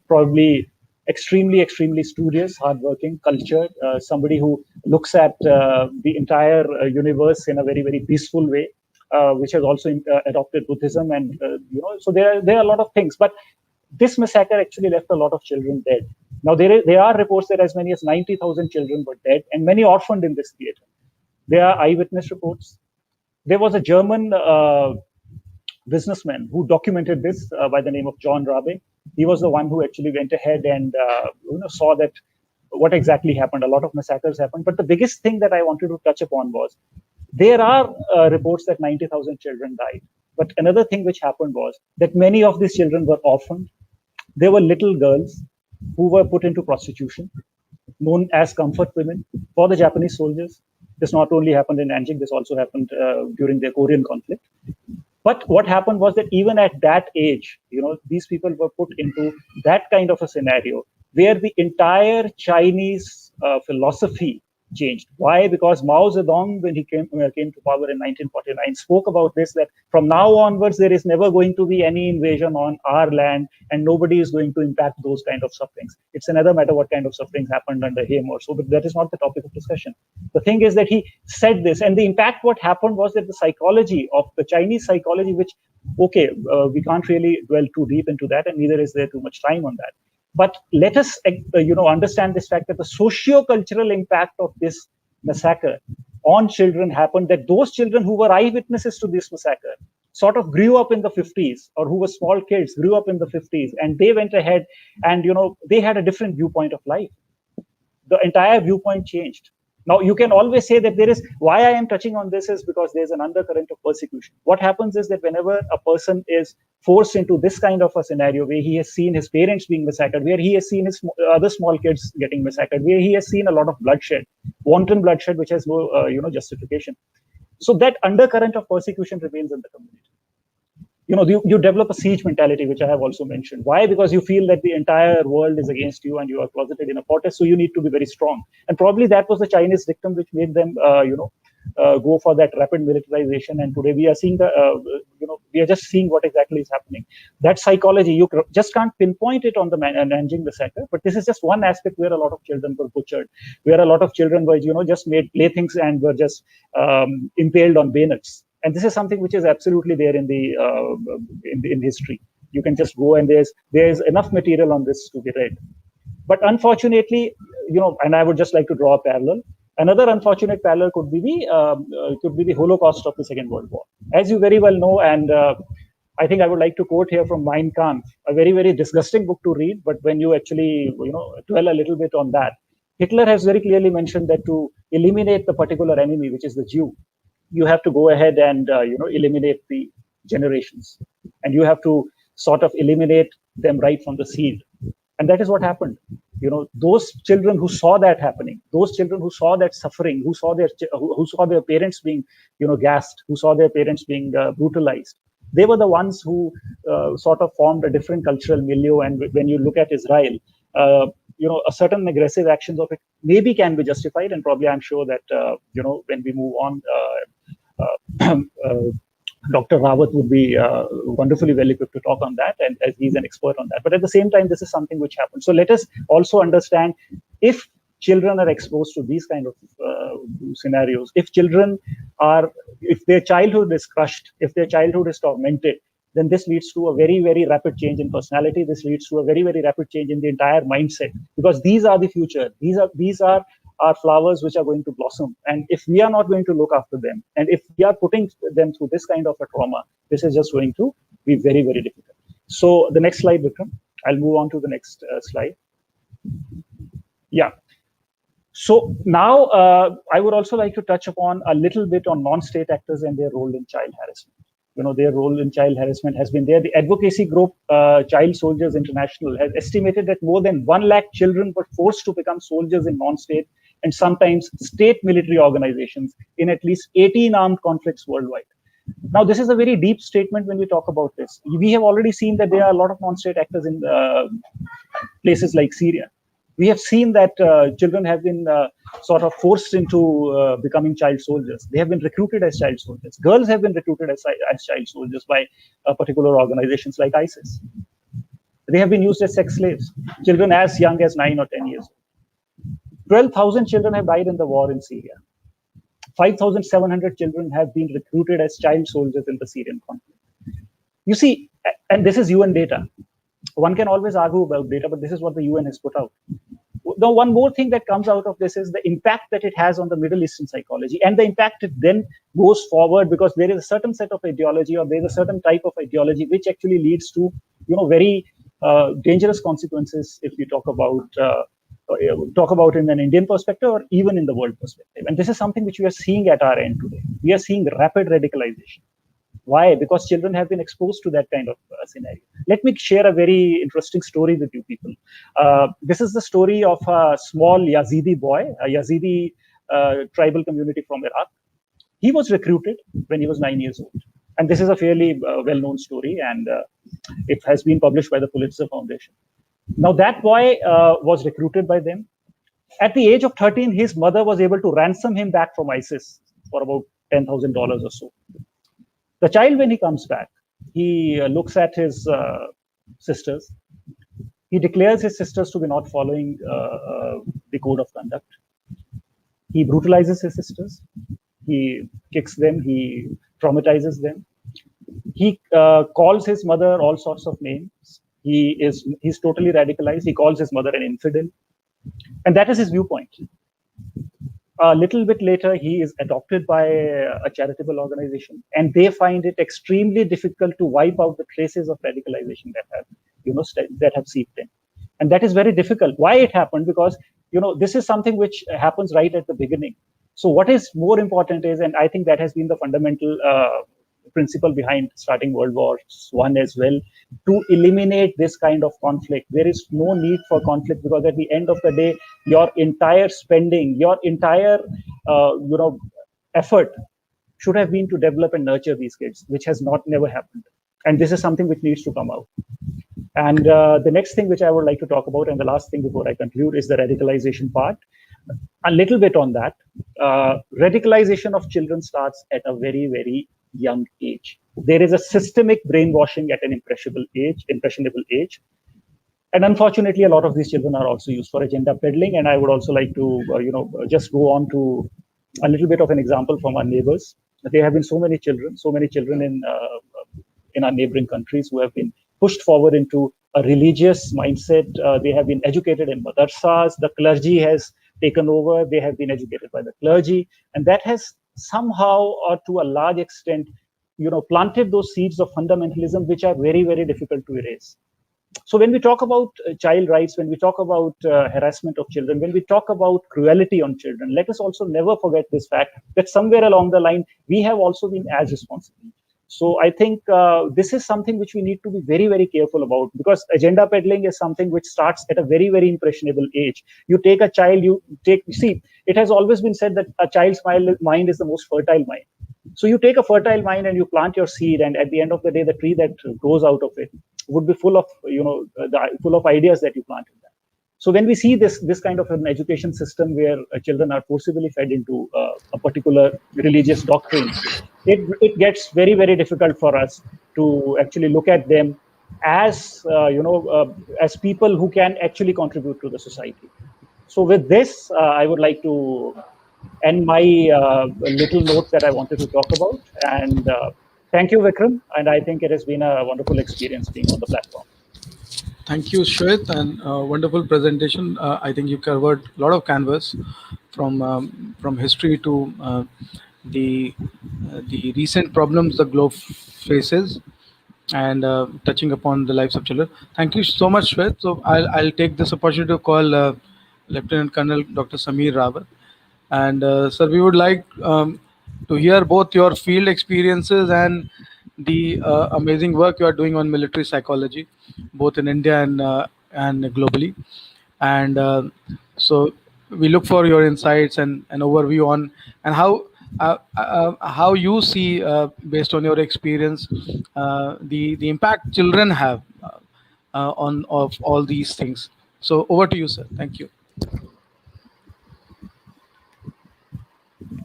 probably extremely studious, hardworking, cultured, somebody who looks at the entire universe in a very peaceful way, which has also adopted Buddhism, and so there are a lot of things. But this massacre actually left a lot of children dead. Now there are reports that as many as 90,000 children were dead, and many orphaned in this theater. There are eyewitness reports. There was a German businessman who documented this by the name of John Rabe. He was the one who actually went ahead and saw that what exactly happened. A lot of massacres happened, but the biggest thing that I wanted to touch upon was there are reports that 90,000 children died. But another thing which happened was that many of these children were orphaned. There were little girls who were put into prostitution, known as comfort women, for the Japanese soldiers. This not only happened in Nanjing, this also happened during the Korean conflict. But what happened was that even at that age, these people were put into that kind of a scenario where the entire Chinese philosophy changed. Why? Because Mao Zedong, when he came to power in 1949, spoke about this, that from now onwards, there is never going to be any invasion on our land, and nobody is going to impact those kind of sufferings. It's another matter what kind of sufferings happened under him or so, but that is not the topic of discussion. The thing is that he said this, and the impact what happened was that the psychology of the Chinese psychology, which, okay, we can't really dwell too deep into that, and neither is there too much time on that. But let us, understand this fact that the socio-cultural impact of this massacre on children happened, that those children who were eyewitnesses to this massacre sort of grew up in the 50s, or who were small kids grew up in the 50s, and they went ahead and, they had a different viewpoint of life. The entire viewpoint changed. Now, you can always say that why I am touching on this is because there's an undercurrent of persecution. What happens is that whenever a person is forced into this kind of a scenario where he has seen his parents being massacred, where he has seen his other small kids getting massacred, where he has seen a lot of bloodshed, wanton bloodshed, which has no, justification. So that undercurrent of persecution remains in the community. You develop a siege mentality, which I have also mentioned. Why? Because you feel that the entire world is against you and you are closeted in a fortress, so you need to be very strong. And probably that was the Chinese dictum which made them, go for that rapid militarization. And today we are seeing we are just seeing what exactly is happening. That psychology, you just can't pinpoint it on the Nanjing massacre, but this is just one aspect where a lot of children were butchered, where a lot of children were, just made playthings and were just impaled on bayonets. And this is something which is absolutely there in the in history. You can just go and there's enough material on this to be read. But unfortunately, and I would just like to draw a parallel. Another unfortunate parallel could be the Holocaust of the Second World War. As you very well know, and I think I would like to quote here from Mein Kampf, a very disgusting book to read. But when you actually dwell a little bit on that, Hitler has very clearly mentioned that to eliminate the particular enemy, which is the Jew, you have to go ahead and eliminate the generations, and you have to sort of eliminate them right from the seed. And that is what happened. Those children who saw that happening, those children who saw that suffering, who saw their parents being gassed, who saw their parents being brutalized, they were the ones who sort of formed a different cultural milieu. And when you look at Israel, a certain aggressive actions of it maybe can be justified, and probably I'm sure that when we move on, Dr. Rawat would be wonderfully well equipped to talk on that, and as he's an expert on that. But at the same time, this is something which happens. So let us also understand, if children are exposed to these kind of scenarios, if their childhood is crushed, if their childhood is tormented, then this leads to a very rapid change in personality. This leads to a very rapid change in the entire mindset, because these are the future. These are our flowers which are going to blossom. And if we are not going to look after them, and if we are putting them through this kind of a trauma, this is just going to be very difficult. So the next slide, Vikram. I'll move on to the next slide. Yeah. So now I would also like to touch upon a little bit on non-state actors and their role in child harassment. Their role in child harassment has been there. The advocacy group Child Soldiers International has estimated that more than 1 lakh children were forced to become soldiers in non-state and sometimes state military organizations in at least 18 armed conflicts worldwide. Now, this is a very deep statement when we talk about this. We have already seen that there are a lot of non-state actors in places like Syria. We have seen that children have been sort of forced into becoming child soldiers. They have been recruited as child soldiers. Girls have been recruited as child soldiers by particular organizations like ISIS. They have been used as sex slaves. Children as young as 9 or 10 years old. 12,000 children have died in the war in Syria. 5,700 children have been recruited as child soldiers in the Syrian conflict. You see, and this is UN data. One can always argue about data, but this is what the UN has put out. Now, one more thing that comes out of this is the impact that it has on the Middle Eastern psychology, and the impact it then goes forward, because there is a certain set of ideology, or there is a certain type of ideology which actually leads to, very dangerous consequences if we talk about in an Indian perspective or even in the world perspective. And this is something which we are seeing at our end today. We are seeing rapid radicalization. Why? Because children have been exposed to that kind of scenario. Let me share a very interesting story with you people. This is the story of a small Yazidi boy, a Yazidi tribal community from Iraq. He was recruited when he was 9 years old. And this is a fairly well-known story, and it has been published by the Pulitzer Foundation. Now, that boy was recruited by them. At the age of 13, his mother was able to ransom him back from ISIS for about $10,000 or so. The child, when he comes back, he looks at his sisters. He declares his sisters to be not following the code of conduct. He brutalizes his sisters. He kicks them. He traumatizes them. He calls his mother all sorts of names. He's totally radicalized. He calls his mother an infidel. And that is his viewpoint. A little bit later, he is adopted by a charitable organization, and they find it extremely difficult to wipe out the traces of radicalization that have seeped in. And that is very difficult. Why it happened? Because, this is something which happens right at the beginning. So what is more important is, and I think that has been the fundamental principle behind starting World War I as well, to eliminate this kind of conflict. There is no need for conflict, because at the end of the day, your entire spending, your entire effort should have been to develop and nurture these kids, which has never happened. And this is something which needs to come out. And the next thing which I would like to talk about, and the last thing before I conclude, is the radicalization part. A little bit on that. Radicalization of children starts at a very, very young age. There is a systemic brainwashing at an impressionable age. And unfortunately, a lot of these children are also used for agenda peddling. And I would also like to, just go on to a little bit of an example from our neighbors. There have been so many children in our neighboring countries who have been pushed forward into a religious mindset. They have been educated in madrasas. The clergy has taken over. They have been educated by the clergy. And that has somehow, or to a large extent, planted those seeds of fundamentalism, which are very, very difficult to erase. So when we talk about child rights, when we talk about harassment of children, when we talk about cruelty on children, let us also never forget this fact that somewhere along the line, we have also been as responsible. So I think this is something which we need to be very, very careful about, because agenda peddling is something which starts at a very, very impressionable age. You take a child, it has always been said that a child's mind is the most fertile mind. So you take a fertile mind and you plant your seed, and at the end of the day, the tree that grows out of it would be full of, full of ideas that you planted there. So when we see this kind of an education system where children are forcibly fed into a particular religious doctrine, it gets very, very difficult for us to actually look at them as as people who can actually contribute to the society. So with this, I would like to end my little note that I wanted to talk about. And thank you, Vikram. And I think it has been a wonderful experience being on the platform. Thank you, Shwet, and wonderful presentation. I think you covered a lot of canvas from history to the recent problems the globe faces, and touching upon the lives of children. Thank you so much, Shwet. So I'll take this opportunity to call Lieutenant Colonel Dr. Sameer Rawat. And sir, we would like to hear both your field experiences and the amazing work you are doing on military psychology, both in India and globally. And so we look for your insights and an overview on and how you see, based on your experience, the impact children have on of all these things. So over to you, sir. Thank you.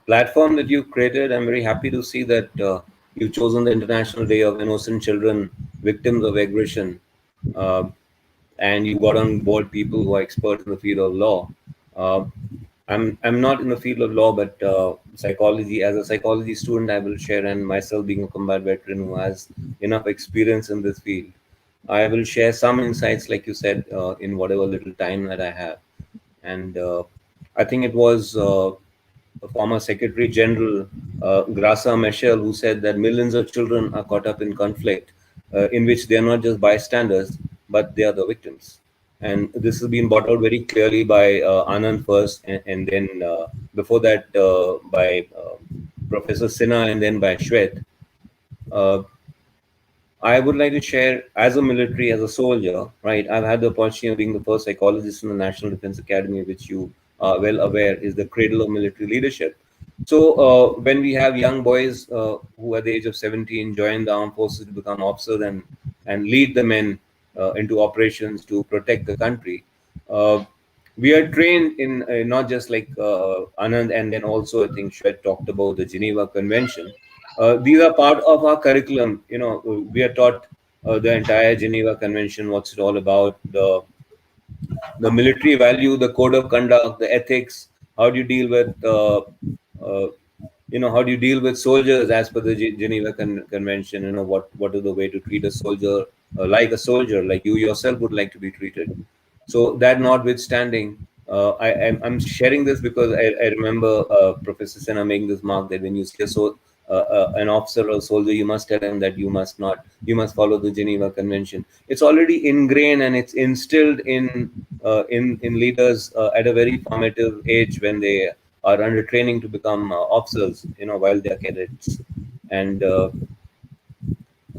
Platform that you've created. I'm very happy to see that you've chosen the International Day of Innocent Children Victims of Aggression, and you got on board people who are experts in the field of law. I'm not in the field of law, but psychology. As a psychology student, I will share, and myself being a combat veteran who has enough experience in this field, I will share some insights, like you said, in whatever little time that I have. And I think it was the former Secretary General Graça Machel who said that millions of children are caught up in conflict in which they are not just bystanders, but they are the victims. And this has been brought out very clearly by Anand first, and then before that by Professor Sinha, and then by Shwet. I would like to share, as a military, as a soldier, right? I've had the opportunity of being the first psychologist in the National Defense Academy, which you are well aware is the cradle of military leadership. So when we have young boys who at the age of 17 join the armed forces to become officers and lead the men into operations to protect the country, we are trained in not just like Anand, and then also I think Shwet talked about the Geneva Convention. These are part of our curriculum. You know, we are taught the entire Geneva Convention, what's it all about, the military value, the code of conduct, the ethics. How do you deal with how do you deal with soldiers as per the Geneva Convention? You know, what is the way to treat a soldier like you yourself would like to be treated. So that notwithstanding, I'm sharing this because I remember Professor Sinha making this mark that when you see an officer or a soldier, you must tell him that you must follow the Geneva Convention. It's already ingrained and it's instilled in leaders at a very formative age when they are under training to become officers, you know, while they are cadets. And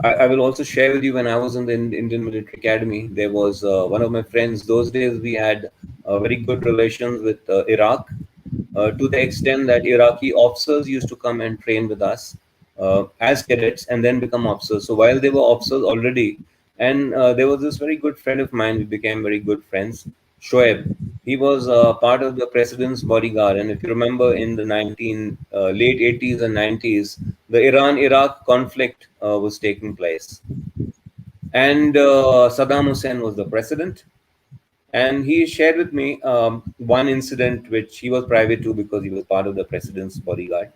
I will also share with you, when I was in the Indian Military Academy, there was one of my friends. Those days we had very good relations with Iraq, to the extent that Iraqi officers used to come and train with us as cadets and then become officers. So while they were officers already, and there was this very good friend of mine, we became very good friends, Shoaib. He was part of the president's bodyguard. And if you remember, in the late 80s and 90s, the Iran-Iraq conflict was taking place. And Saddam Hussein was the president. And he shared with me one incident which he was private to because he was part of the president's bodyguard.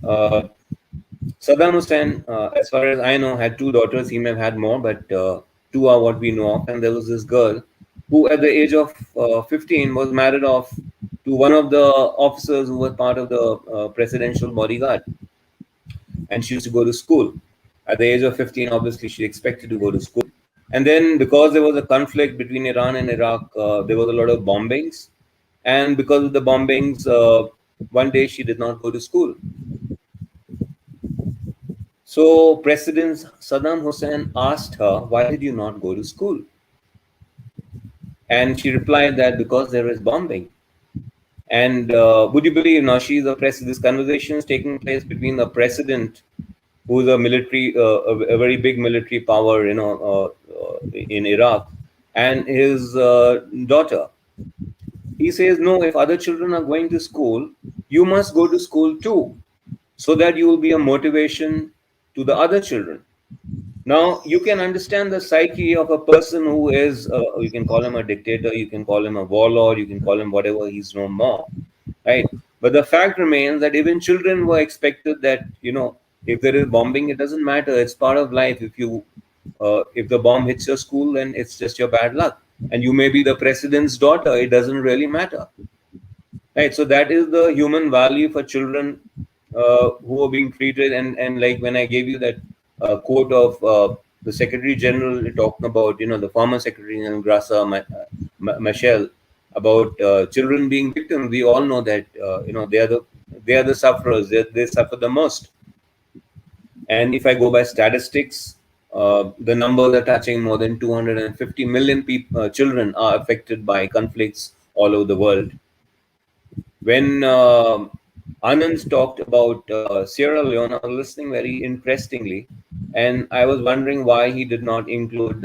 Saddam Hussein, as far as I know, had two daughters. He may have had more, but two are what we know of. And there was this girl who, at the age of 15, was married off to one of the officers who was part of the presidential bodyguard. And she used to go to school. At the age of 15, obviously, she expected to go to school. And then, because there was a conflict between Iran and Iraq, there was a lot of bombings. And because of the bombings, one day she did not go to school. So President Saddam Hussein asked her, "Why did you not go to school?" And she replied that because there is bombing. And would you believe, now this conversation is taking place between the president, who's a military, a very big military power, in Iraq, and his daughter. He says, "No, if other children are going to school, you must go to school too, so that you will be a motivation to the other children." Now, you can understand the psyche of a person who is, you can call him a dictator, you can call him a warlord, you can call him whatever, he's no more, right? But the fact remains that even children were expected that, if there is bombing, it doesn't matter. It's part of life. If the bomb hits your school, then it's just your bad luck. And you may be the president's daughter. It doesn't really matter, right? So that is the human value for children who are being treated. And like when I gave you that quote of the Secretary General talking about, the former Secretary General Graça Machel, about children being victims, we all know that they are the sufferers. They suffer the most. And if I go by statistics, the numbers are touching more than 250 million children are affected by conflicts all over the world. When Anand talked about Sierra Leone, I was listening very interestingly, and I was wondering why he did not include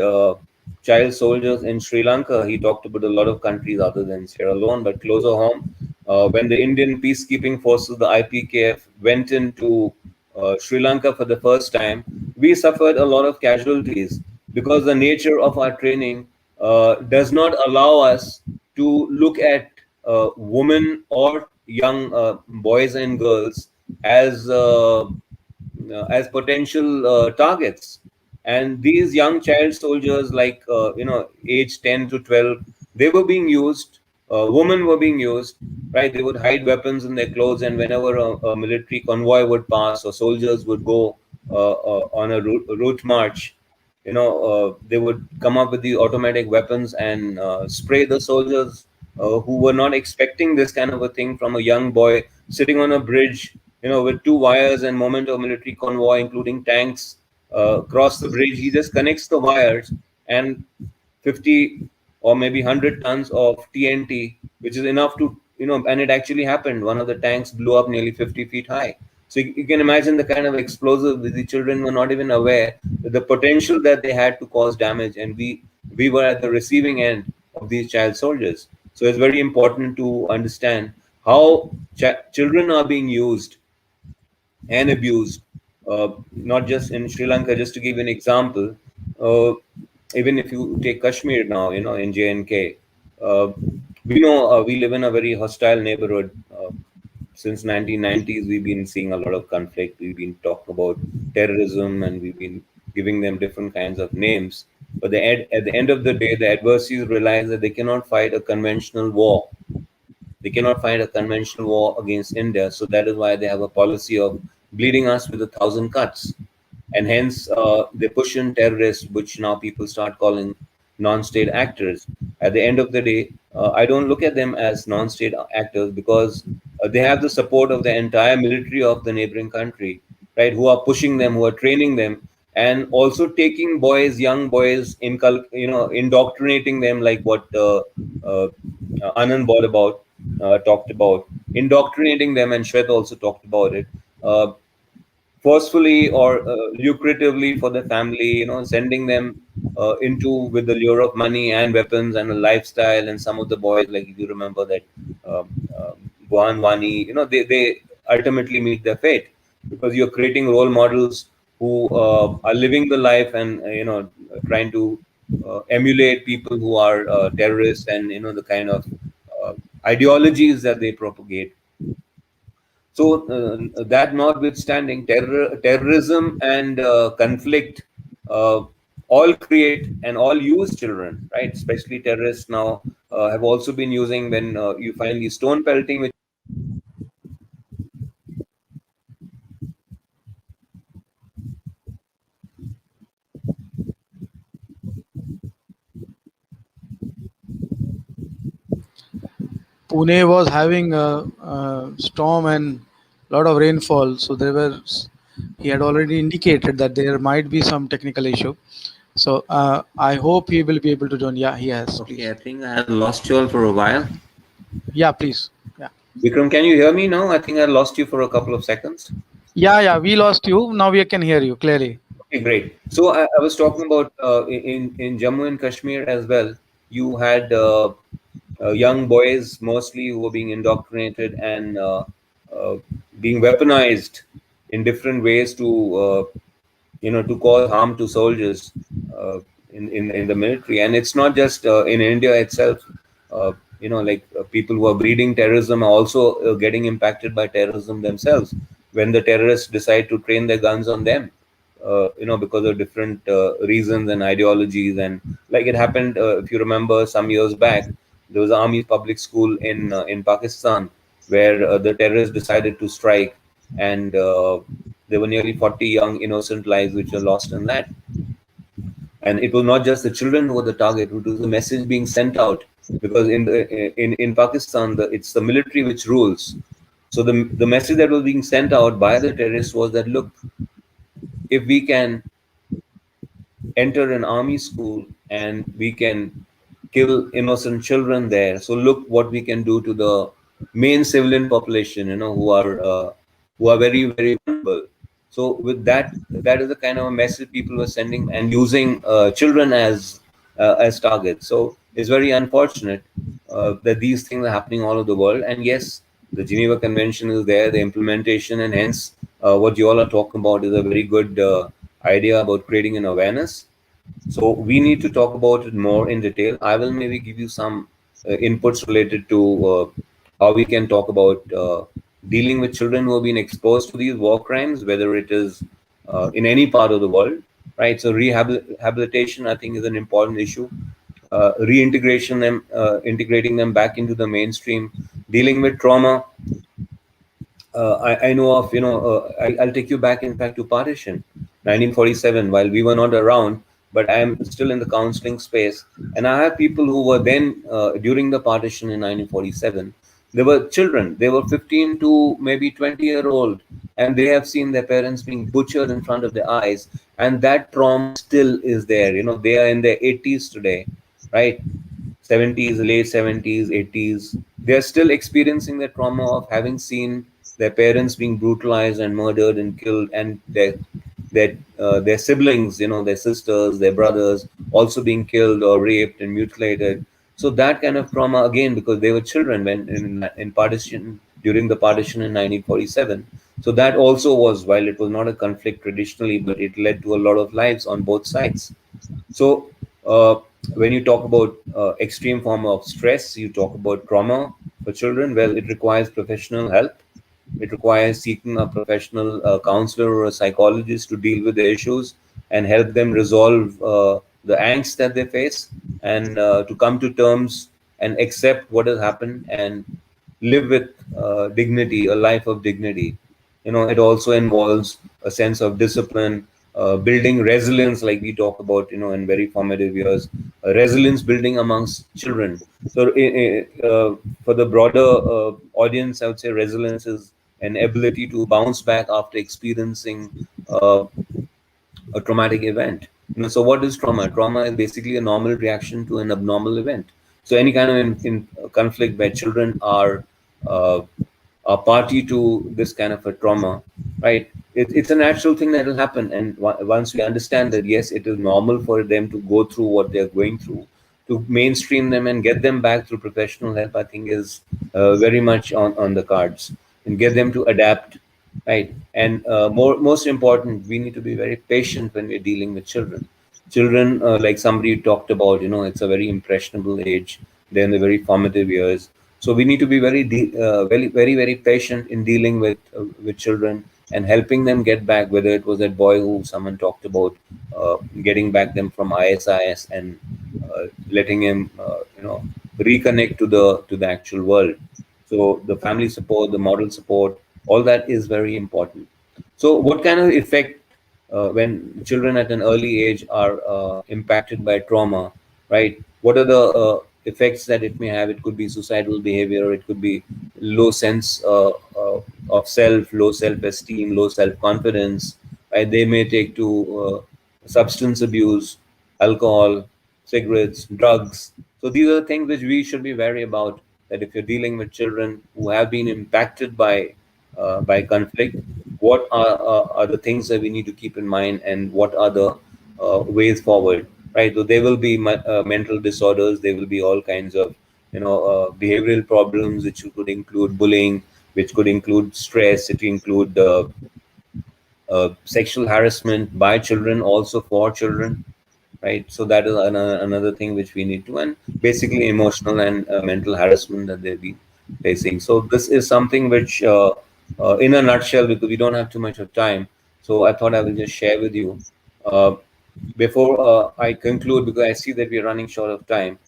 child soldiers in Sri Lanka. He talked about a lot of countries other than Sierra Leone, but closer home, when the Indian peacekeeping forces, the IPKF, went into Sri Lanka for the first time, we suffered a lot of casualties because the nature of our training does not allow us to look at women or young boys and girls as potential targets. And these young child soldiers, like age 10 to 12, they were being used. Women were being used, right? They would hide weapons in their clothes, and whenever a military convoy would pass or soldiers would go on a route march, they would come up with the automatic weapons and spray the soldiers who were not expecting this kind of a thing from a young boy sitting on a bridge, with two wires, and moment of military convoy, including tanks, cross the bridge. He just connects the wires, and 50 or maybe 100 tons of TNT, which is enough to, and it actually happened. One of the tanks blew up nearly 50 feet high. So you can imagine the kind of explosive that the children were not even aware that the potential that they had to cause damage, and we were at the receiving end of these child soldiers. So it's very important to understand how children are being used and abused, not just in Sri Lanka. Just to give you an example, even if you take Kashmir now, in J&K, we know we live in a very hostile neighborhood. Since 1990s, we've been seeing a lot of conflict. We've been talking about terrorism, and we've been giving them different kinds of names. But at the end of the day, the adversaries realize that they cannot fight a conventional war. They cannot fight a conventional war against India. So that is why they have a policy of bleeding us with 1,000 cuts. And hence, they push in terrorists, which now people start calling non-state actors. At the end of the day, I don't look at them as non-state actors, because they have the support of the entire military of the neighboring country, right? Who are pushing them, who are training them, and also taking young boys, indoctrinating them, like what Anand talked about, indoctrinating them, and Shweta also talked about it. Forcefully or lucratively for the family, sending them into with the lure of money and weapons and a lifestyle. And some of the boys, like if you remember that Guan Wani, they ultimately meet their fate, because you're creating role models who are living the life, and trying to emulate people who are terrorists, and the kind of ideologies that they propagate. So that notwithstanding, terrorism and conflict all create and all use children, right? Especially terrorists now have also been using, when you find the stone pelting, which Pune was having a storm and lot of rainfall, so he had already indicated that there might be some technical issue. So I hope he will be able to join. Yeah, he has. Okay, Please. I think I have lost you all for a while. Yeah, please. Yeah. Vikram, can you hear me now? I think I lost you for a couple of seconds. Yeah, we lost you. Now we can hear you clearly. Okay, great. So I was talking about in Jammu and Kashmir as well. You had young boys mostly who were being indoctrinated and being weaponized in different ways to cause harm to soldiers in the military. And it's not just in India itself. People who are breeding terrorism are also getting impacted by terrorism themselves, when the terrorists decide to train their guns on them, because of different reasons and ideologies. And like it happened, if you remember, some years back, there was an army public school in Pakistan, where the terrorists decided to strike, and there were nearly 40 young innocent lives which were lost in that. And it was not just the children who were the target; it was the message being sent out because in Pakistan, it's the military which rules. So the message that was being sent out by the terrorists was that, look, if we can enter an army school and we can kill innocent children there, so look what we can do to the main civilian population, who are very, very vulnerable. So with that, that is the kind of a message people were sending and using children as targets. So it's very unfortunate that these things are happening all over the world. And yes, the Geneva Convention is there, the implementation, and hence what you all are talking about is a very good idea about creating an awareness. So we need to talk about it more in detail. I will maybe give you some inputs related to how we can talk about dealing with children who have been exposed to these war crimes, whether it is in any part of the world, right? So rehabilitation, I think, is an important issue. Integrating them back into the mainstream, dealing with trauma. I know of, I'll take you back, in fact, to partition, 1947, while we were not around, but I'm still in the counseling space. And I have people who were then, during the partition in 1947, they were children. They were 15 to maybe 20-year-old, and they have seen their parents being butchered in front of their eyes. And that trauma still is there. They are in their 80s today, right? 70s, late 70s, 80s. They're still experiencing the trauma of having seen their parents being brutalized and murdered and killed, and their siblings, their sisters, their brothers, also being killed or raped and mutilated. So that kind of trauma, again, because they were children when in partition, during the partition in 1947. So that also was, while it was not a conflict traditionally, but it led to a lot of lives on both sides. So when you talk about extreme form of stress, you talk about trauma for children. Well, it requires professional help. It requires seeking a professional counselor or a psychologist to deal with the issues and help them resolve the angst that they face, and to come to terms and accept what has happened and live with dignity, a life of dignity. It also involves a sense of discipline, building resilience, like we talk about, in very formative years, resilience building amongst children. So for the broader audience, I would say resilience is an ability to bounce back after experiencing a traumatic event. So what is trauma? Trauma is basically a normal reaction to an abnormal event. So any kind of in conflict where children are a party to this kind of a trauma, right? It's a natural thing that will happen. And once we understand that, yes, it is normal for them to go through what they're going through, to mainstream them and get them back through professional help, I think is very much on the cards, and get them to adapt, right? And most important, we need to be very patient when we're dealing with children. Children, like somebody talked about, it's a very impressionable age. They're in the very formative years. So we need to be very patient in dealing with children and helping them get back. Whether it was that boy who someone talked about, getting back them from ISIS and letting him, reconnect to the actual world. So the family support, the moral support, all that is very important. So what kind of effect when children at an early age are impacted by trauma, right? What are the effects that it may have? It could be suicidal behavior, it could be low sense of self, low self-esteem, low self-confidence, right? They may take to substance abuse, alcohol, cigarettes, drugs. So these are things which we should be wary about, that if you're dealing with children who have been impacted by conflict, what are the things that we need to keep in mind, and what are the ways forward, right? So there will be mental disorders, there will be all kinds of behavioral problems, which could include bullying, which could include stress, it include sexual harassment by children, also for children, right? So that is another thing which we need to, and basically emotional and mental harassment that they've been facing. So this is something which, in a nutshell, because we don't have too much of time, so I thought I will just share with you. Before I conclude, because I see that we're running short of time,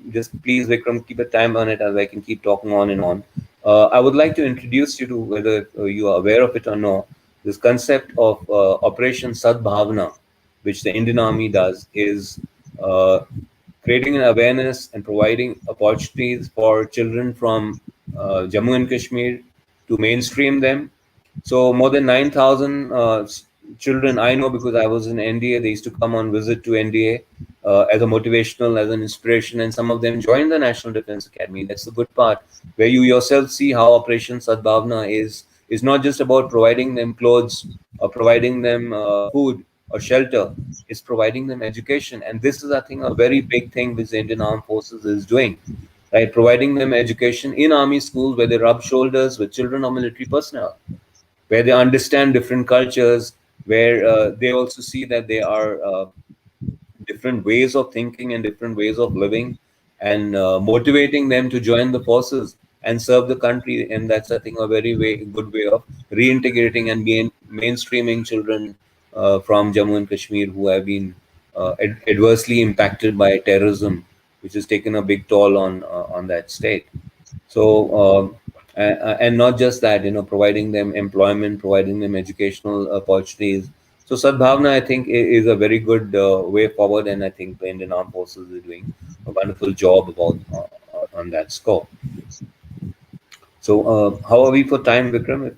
just please, Vikram, keep a time on it as I can keep talking on and on. I would like to introduce you to, whether you are aware of it or no, this concept of Operation Sadbhavna, which the Indian Army does, is creating an awareness and providing opportunities for children from Jammu and Kashmir to mainstream them. So more than 9,000 children I know, because I was in NDA. They used to come on visit to NDA as a motivational, as an inspiration, and some of them joined the National Defense Academy. That's the good part, where you yourself see how Operation Sadbhavna is not just about providing them clothes or providing them food or shelter. It's providing them education, and this is, I think, a very big thing which the Indian Armed Forces is doing, right? Providing them education in army schools where they rub shoulders with children of military personnel, where they understand different cultures, where they also see that there are different ways of thinking and different ways of living, and motivating them to join the forces and serve the country. And that's, I think, a very good way of reintegrating and mainstreaming children from Jammu and Kashmir who have been adversely impacted by terrorism, which has taken a big toll on that state. So, and not just that, providing them employment, providing them educational opportunities. So, Sadbhavna, I think, is a very good way forward, and I think the Indian Armed Forces is doing a wonderful job about on that score. So, how are we for time, Vikram?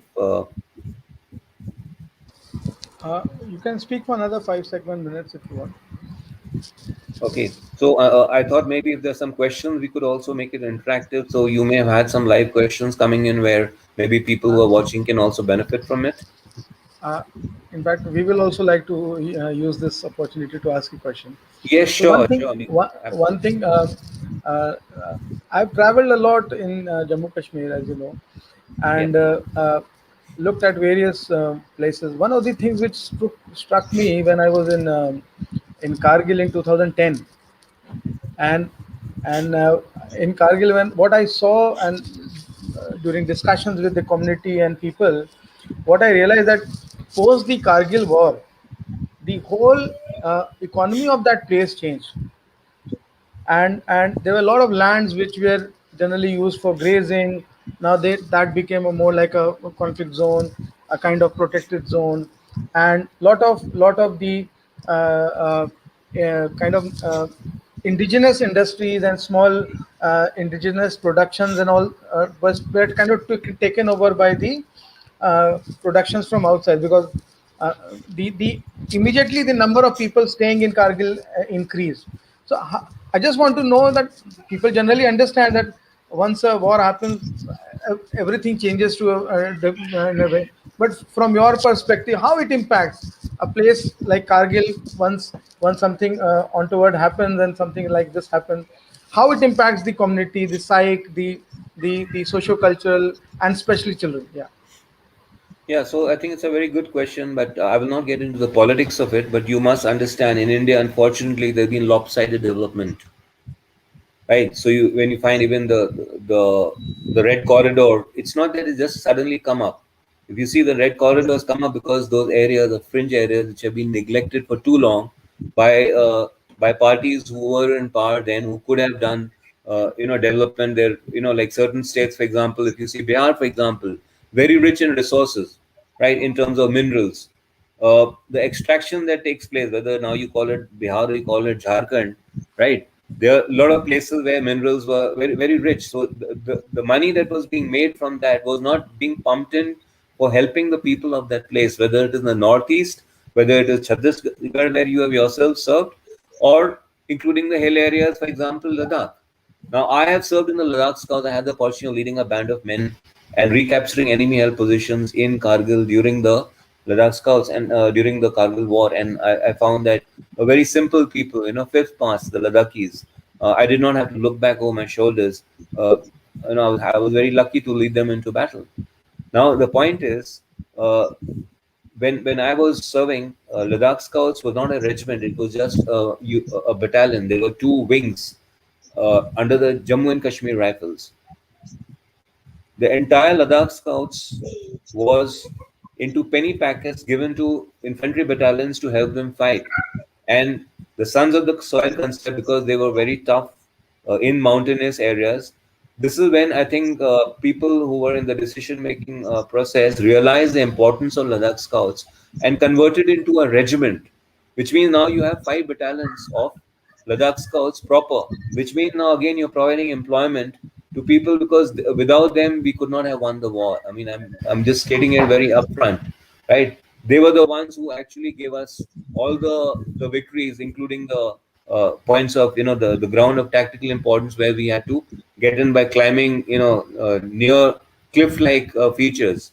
You can speak for another 5-7 minutes if you want. Okay, so I thought maybe if there's some questions, we could also make it interactive. So you may have had some live questions coming in where maybe people who are watching can also benefit from it. In fact, we will also like to use this opportunity to ask a question. Yes, So sure. one thing, Sure. one thing I've traveled a lot in Jammu Kashmir, as you know, and looked at various places. One of the things which struck me when I was in Kargil in 2010, and in Kargil, what I saw, and during discussions with the community and people, what I realized that post the Kargil war, the whole economy of that place changed, and there were a lot of lands which were generally used for grazing. Now that became a more like a conflict zone, a kind of protected zone, and lot of the kind of indigenous industries and small indigenous productions and all were kind of taken over by the productions from outside, because the immediately the number of people staying in Kargil increased. So I just want to know that people generally understand that once a war happens, everything changes to in a way. But from your perspective, how it impacts a place like Kargil once something untoward happens and something like this happens, how it impacts the community, the psyche, the socio-cultural, and especially children. Yeah. Yeah, so I think it's a very good question, but I will not get into the politics of it. But you must understand, in India, unfortunately, there's been lopsided development, right? So when you find even the red corridor, it's not that it just suddenly come up. If you see, the red corridors come up because those areas, the fringe areas, which have been neglected for too long by parties who were in power then, who could have done development there. Like certain states, for example, if you see Bihar, for example, very rich in resources, right, in terms of minerals. The extraction that takes place, whether now you call it Bihar or you call it Jharkhand, right? There are a lot of places where minerals were very, very rich. So the money that was being made from that was not being pumped in for helping the people of that place, whether it is in the northeast, whether it is Chhattisgarh where you have yourself served, or including the hill areas, for example, Ladakh. Now, I have served in the Ladakh Scouts. I had the opportunity of leading a band of men and recapturing enemy held positions in Kargil during the Ladakh Scouts and during the Kargil War. And I found that a very simple people, fifth pass, the Ladakhis. I did not have to look back over my shoulders. I was very lucky to lead them into battle. Now, the point is, when I was serving, Ladakh Scouts was not a regiment; it was just a battalion. There were two wings under the Jammu and Kashmir Rifles. The entire Ladakh Scouts was into penny packets given to infantry battalions to help them fight. And the Sons of the Soil concept, because they were very tough in mountainous areas. This is when I think people who were in the decision-making process realized the importance of Ladakh Scouts and converted into a regiment, which means now you have 5 battalions of Ladakh Scouts proper, which means now again you're providing employment to people, because without them we could not have won the war. I mean, I'm just stating it very upfront, right? They were the ones who actually gave us all the victories, including the points of the ground of tactical importance, where we had to get in by climbing near cliff-like features.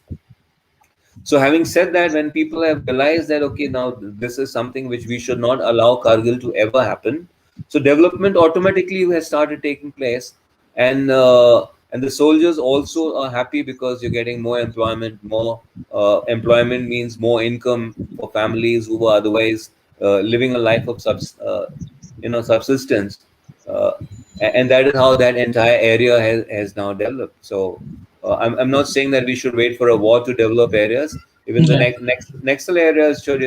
So having said that, when people have realized that, okay, now this is something which we should not allow Kargil to ever happen, so development automatically has started taking place, and the soldiers also are happy because you're getting more employment. More employment means more income for families who were otherwise living a life of subsistence, uh, and that is how that entire area has now developed. So I'm not saying that we should wait for a war to develop areas. Even the Yeah. next areas should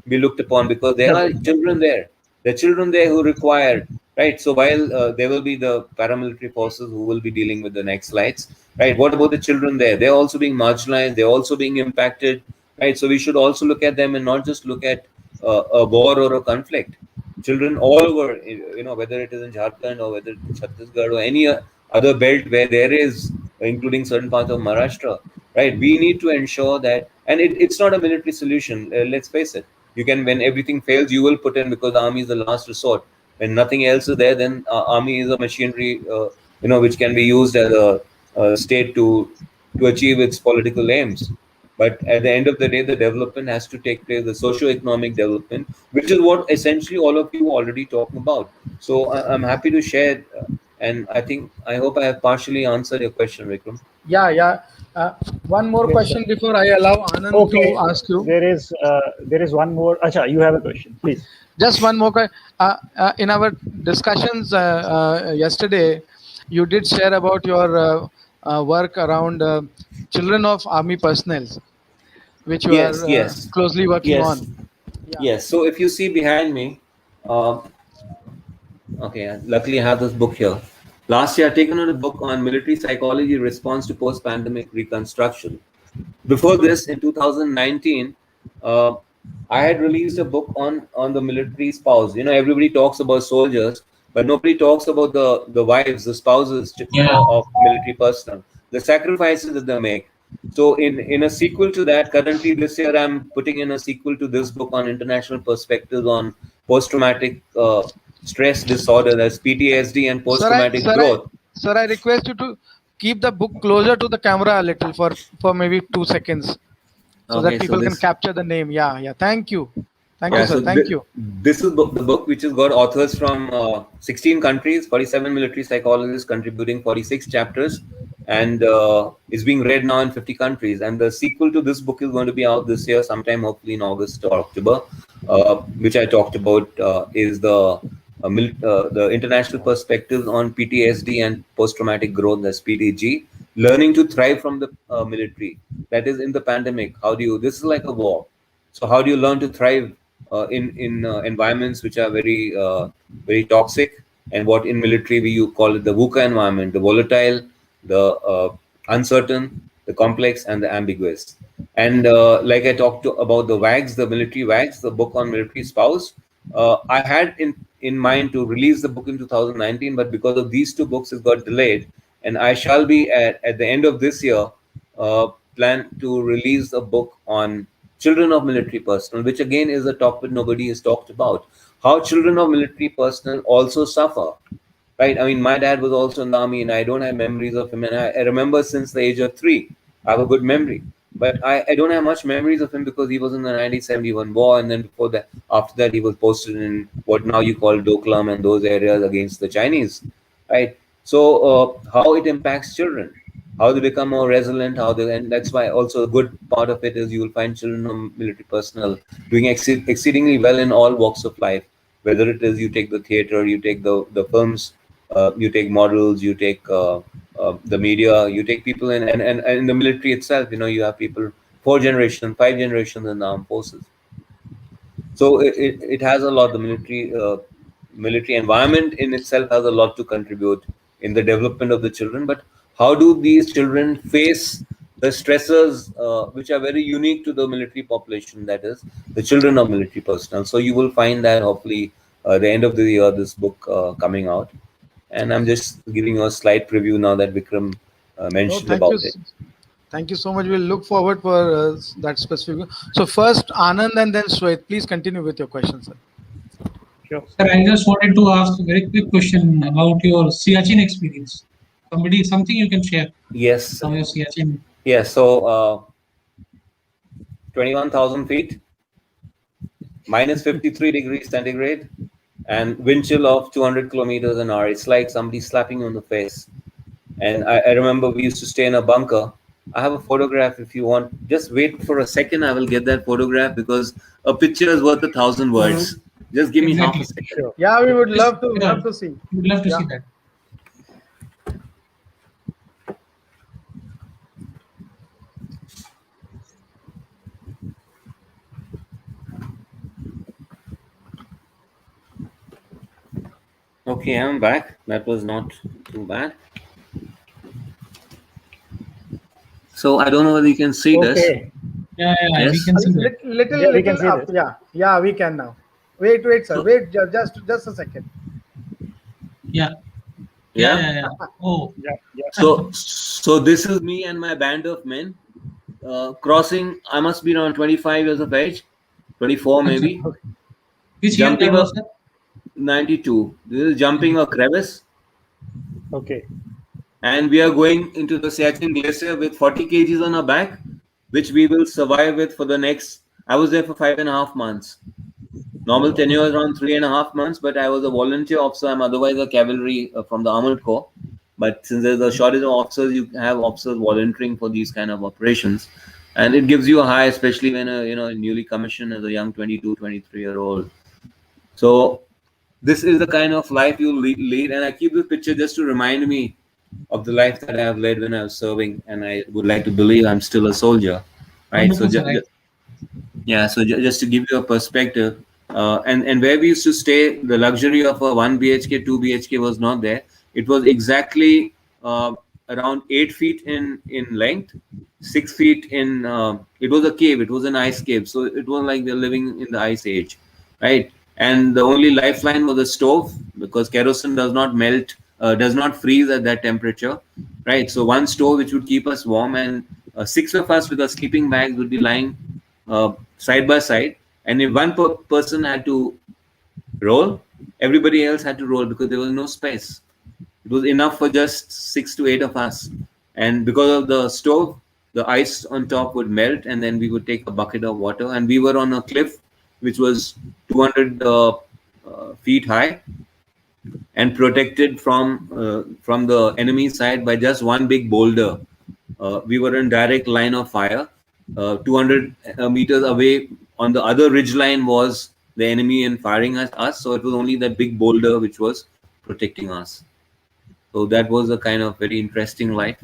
be looked upon, because there are children there. There are children there who require, right? So while there will be the paramilitary forces who will be dealing with the Naxalites, right? What about the children there? They're also being marginalized. They're also being impacted, right? So we should also look at them and not just look at a war or a conflict. Children all over, whether it is in Jharkhand or whether it's Chhattisgarh or any other belt where there is, including certain parts of Maharashtra, right? We need to ensure that, and it's not a military solution. Let's face it. You can, when everything fails, you will put in, because the army is the last resort. When nothing else is there, then army is a machinery, which can be used as a state to achieve its political aims. But at the end of the day, the development has to take place, the socio-economic development, which is what essentially all of you already talking about. So I'm happy to share, and I hope I have partially answered your question, Vikram. Yeah, yeah. One more Yes, question sir. before I allow Anand Okay, to ask you. there is one more. Acha, you have a question, please. Just one more question. In our discussions yesterday, you did share about your work around children of army personnel, which you Yes, are yes, closely working yes, on. Yeah. yes. So if you see behind me, uh, okay, luckily I have this book here. Last year, I taken on a book on military psychology response to post-pandemic reconstruction. Before this, in 2019, uh, I had released a book on the military spouse. Everybody talks about soldiers, but nobody talks about the wives, the spouses Yeah. of military personnel, the sacrifices that they make. So in a sequel to that, currently this year I'm putting in a sequel to this book on international perspectives on post-traumatic stress disorder, that's PTSD, and Sir, I, post-traumatic sir, I, growth. sir, I request you to keep the book closer to the camera a little for maybe 2 seconds, so that Okay, so people can this. capture the name. Yeah, yeah. Thank you, Yeah, sir. so Thank you. this is the book which has got authors from 16 countries, 47 military psychologists contributing 46 chapters, and is being read now in 50 countries. And the sequel to this book is going to be out this year, sometime hopefully in August or October, which I talked about is the international perspectives on PTSD and post-traumatic growth, that's PTG, learning to thrive from the military. That is in the pandemic. How do you? This is like a war. So how do you learn to thrive in environments which are very toxic, and what in military we you call it the VUCA environment, the volatile, the uncertain, the complex, and the ambiguous. And like I talked about the WAGs, the military WAGs, the book on military spouse, I had in mind to release the book in 2019, but because of these two books, it got delayed. And I shall be at the end of this year plan to release a book on children of military personnel, which again is a topic nobody has talked about. How children of military personnel also suffer, right? I mean, my dad was also in the army, and I don't have memories of him. And I remember since the age of 3, I have a good memory. But I don't have much memories of him because he was in the 1971 war, and then before that, after that, he was posted in what now you call Doklam and those areas against the Chinese, right? So how it impacts children, how they become more resilient, and that's why also a good part of it is you will find children of military personnel doing exceedingly well in all walks of life, whether it is you take the theater, you take the films, you take models, you take the media, you take people and in the military itself, you have people 4 generations, 5 generations in the armed forces. So it has a lot. The military environment in itself has a lot to contribute in the development of the children. But how do these children face the stressors which are very unique to the military population? That is the children of military personnel. So you will find that hopefully the end of the year, this book coming out. And I'm just giving you a slight preview now that Vikram No, mentioned thank about you. it. Thank you so much. We'll look forward for that specific. So first Anand and then Shwet. Please continue with your question, sir. Sure. Sir, I just wanted to ask a very quick question about your Siachen experience. Something you can share Yes. from your Siachen. Yeah. So 21,000 feet, minus 53 degrees centigrade, and wind chill of 200 kilometers an hour. It's like somebody slapping you on the face. And I remember we used to stay in a bunker. I have a photograph if you want. Just wait for a second. I will get that photograph because a picture is worth 1,000 words. Just give me half a Exactly. second. Sure. Yeah, we would Just- love to yeah. see. We would love to Yeah. see that. Okay, I'm back. That was not too bad. So I don't know whether you can see this. Okay. Yeah, we Yes. can see that. Little Yeah, we can see up. this. Yeah, we can now. Wait, sir. Wait, just a second. Yeah. Yeah. Oh, Yeah. So this is me and my band of men crossing. I must be around 25 years of age, 24 maybe. which year Jumping that was, up- sir? 92. This is jumping a crevice, Okay. and we are going into the Siachen Glacier with 40 kgs on our back, which we will survive with for the next. I was there for 5.5 months. Normal tenure is around 3.5 months, but I was a volunteer officer. I'm otherwise a cavalry from the Armored Corps. But since there's a shortage of officers, you have officers volunteering for these kind of operations, and it gives you a high, especially when newly commissioned as a young 22, 23-year-old. So this is the kind of life you lead, and I keep this picture just to remind me of the life that I have led when I was serving, and I would like to believe I'm still a soldier, right? So Wonderful, sir. yeah, so just to give you a perspective, and where we used to stay, the luxury of a 1 BHK, 2 BHK was not there. It was exactly around 8 feet in length, 6 feet in. It was a cave. It was an ice cave, so it was like we're living in the ice age, right? And the only lifeline was a stove because kerosene does not melt, does not freeze at that temperature, right? So one stove which would keep us warm, and 6 of us with our sleeping bags would be lying side by side, and if one person had to roll, everybody else had to roll because there was no space. It was enough for just 6 to 8 of us, and because of the stove, the ice on top would melt, and then we would take a bucket of water, and we were on a cliff which was 200 feet high and protected from the enemy side by just one big boulder. We were in direct line of fire. 200 meters away on the other ridge line was the enemy and firing at us. So it was only that big boulder which was protecting us. So that was a kind of very interesting life.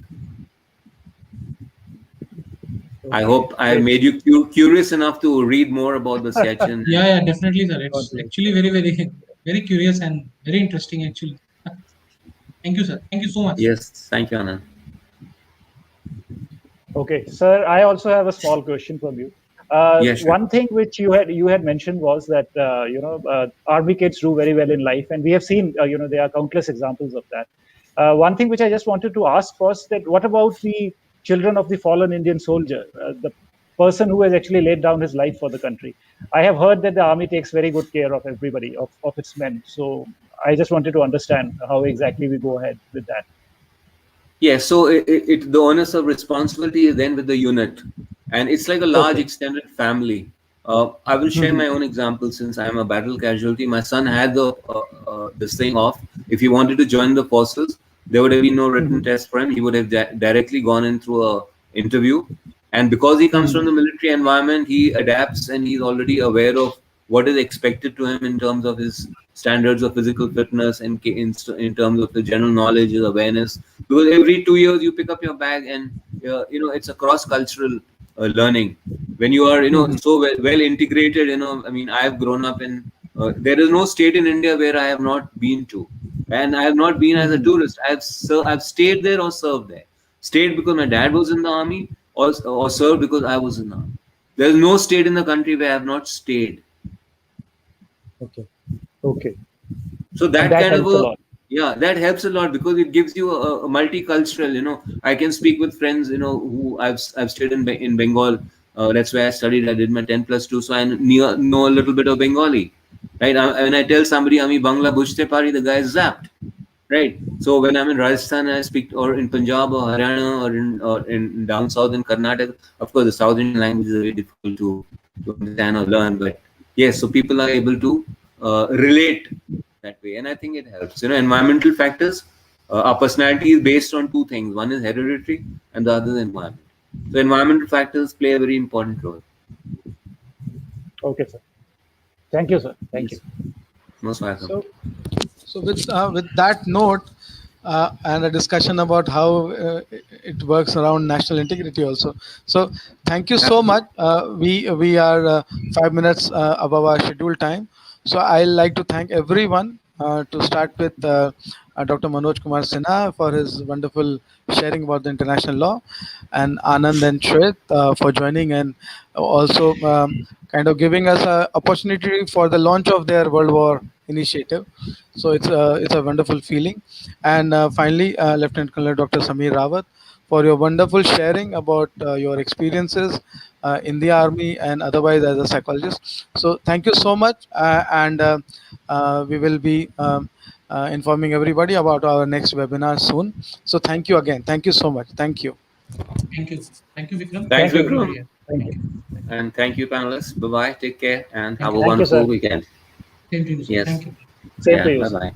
I hope I made you curious enough to read more about the Siachen. Yeah, definitely, sir. It's actually very, very, very curious and very interesting, actually. Thank you, sir. Thank you so much. Yes, thank you, Anand. Okay, sir. I also have a small question from you. Yeah, sure. One thing which you had mentioned was that army kids do very well in life, and we have seen there are countless examples of that. One thing which I just wanted to ask was that what about the children of the fallen Indian soldier, the person who has actually laid down his life for the country? I have heard that the army takes very good care of everybody, of its men. So I just wanted to understand how exactly we go ahead with that. Yeah, so the onus of responsibility is then with the unit, and it's like a large extended family. I will share my own example since I am a battle casualty. My son had this thing off. If he wanted to join the forces, there would have been no written test for him. He would have directly gone in through a interview, and because he comes from the military environment, he adapts and he's already aware of what is expected to him in terms of his standards of physical fitness and in terms of the general knowledge, his awareness. Because every 2 years you pick up your bag, and it's a cross-cultural learning. When you are so well integrated, I mean, I have grown up in. There is no state in India where I have not been to, and I have not been as a tourist. I've stayed there or served there. Stayed because my dad was in the army, or served because I was in the army. There is no state in the country where I have not stayed. Okay. Okay. So that That kind of helps a lot. yeah, that helps a lot because it gives you a multicultural. I can speak with friends. Who I've stayed in Bengal. That's where I studied. I did my 10+2, so I know a little bit of Bengali, right? When I tell somebody "Ami Bangla bujhte pari," the guy is zapped, right? So when I'm in Rajasthan, I speak, or in Punjab or Haryana or in down south in Karnataka. Of course, the South Indian language is very difficult to understand or learn, but yes, so people are able to relate that way, and I think it helps. Environmental factors. Our personality is based on two things. One is hereditary, and the other is environment. So environmental factors play a very important role. Okay, sir. Thank you, sir. Thank you. Most welcome. So with that note and a discussion about how it works around national integrity also. So thank you so much. We are 5 minutes above our scheduled time. So I like to thank everyone. To start with Dr. Manoj Kumar Sinha for his wonderful sharing about the international law, and Anand and Shwet for joining, and also kind of giving us an opportunity for the launch of their World War initiative. So it's a wonderful feeling. And finally, Lieutenant Colonel Dr. Sameer Rawat, for your wonderful sharing about your experiences in the army and otherwise as a psychologist. So thank you so much, and we will be informing everybody about our next webinar soon. So thank you again. Thank you so much. Thank you. Thank you. Thank you, Vikram. Thanks, Thank you. Vikram. Thank you. And thank you, panelists. Bye bye. Take care and have a you. Thank you, wonderful sir. weekend. Same to you, sir. Yes. Thank you. Same Yeah. to you, Bye sir. bye.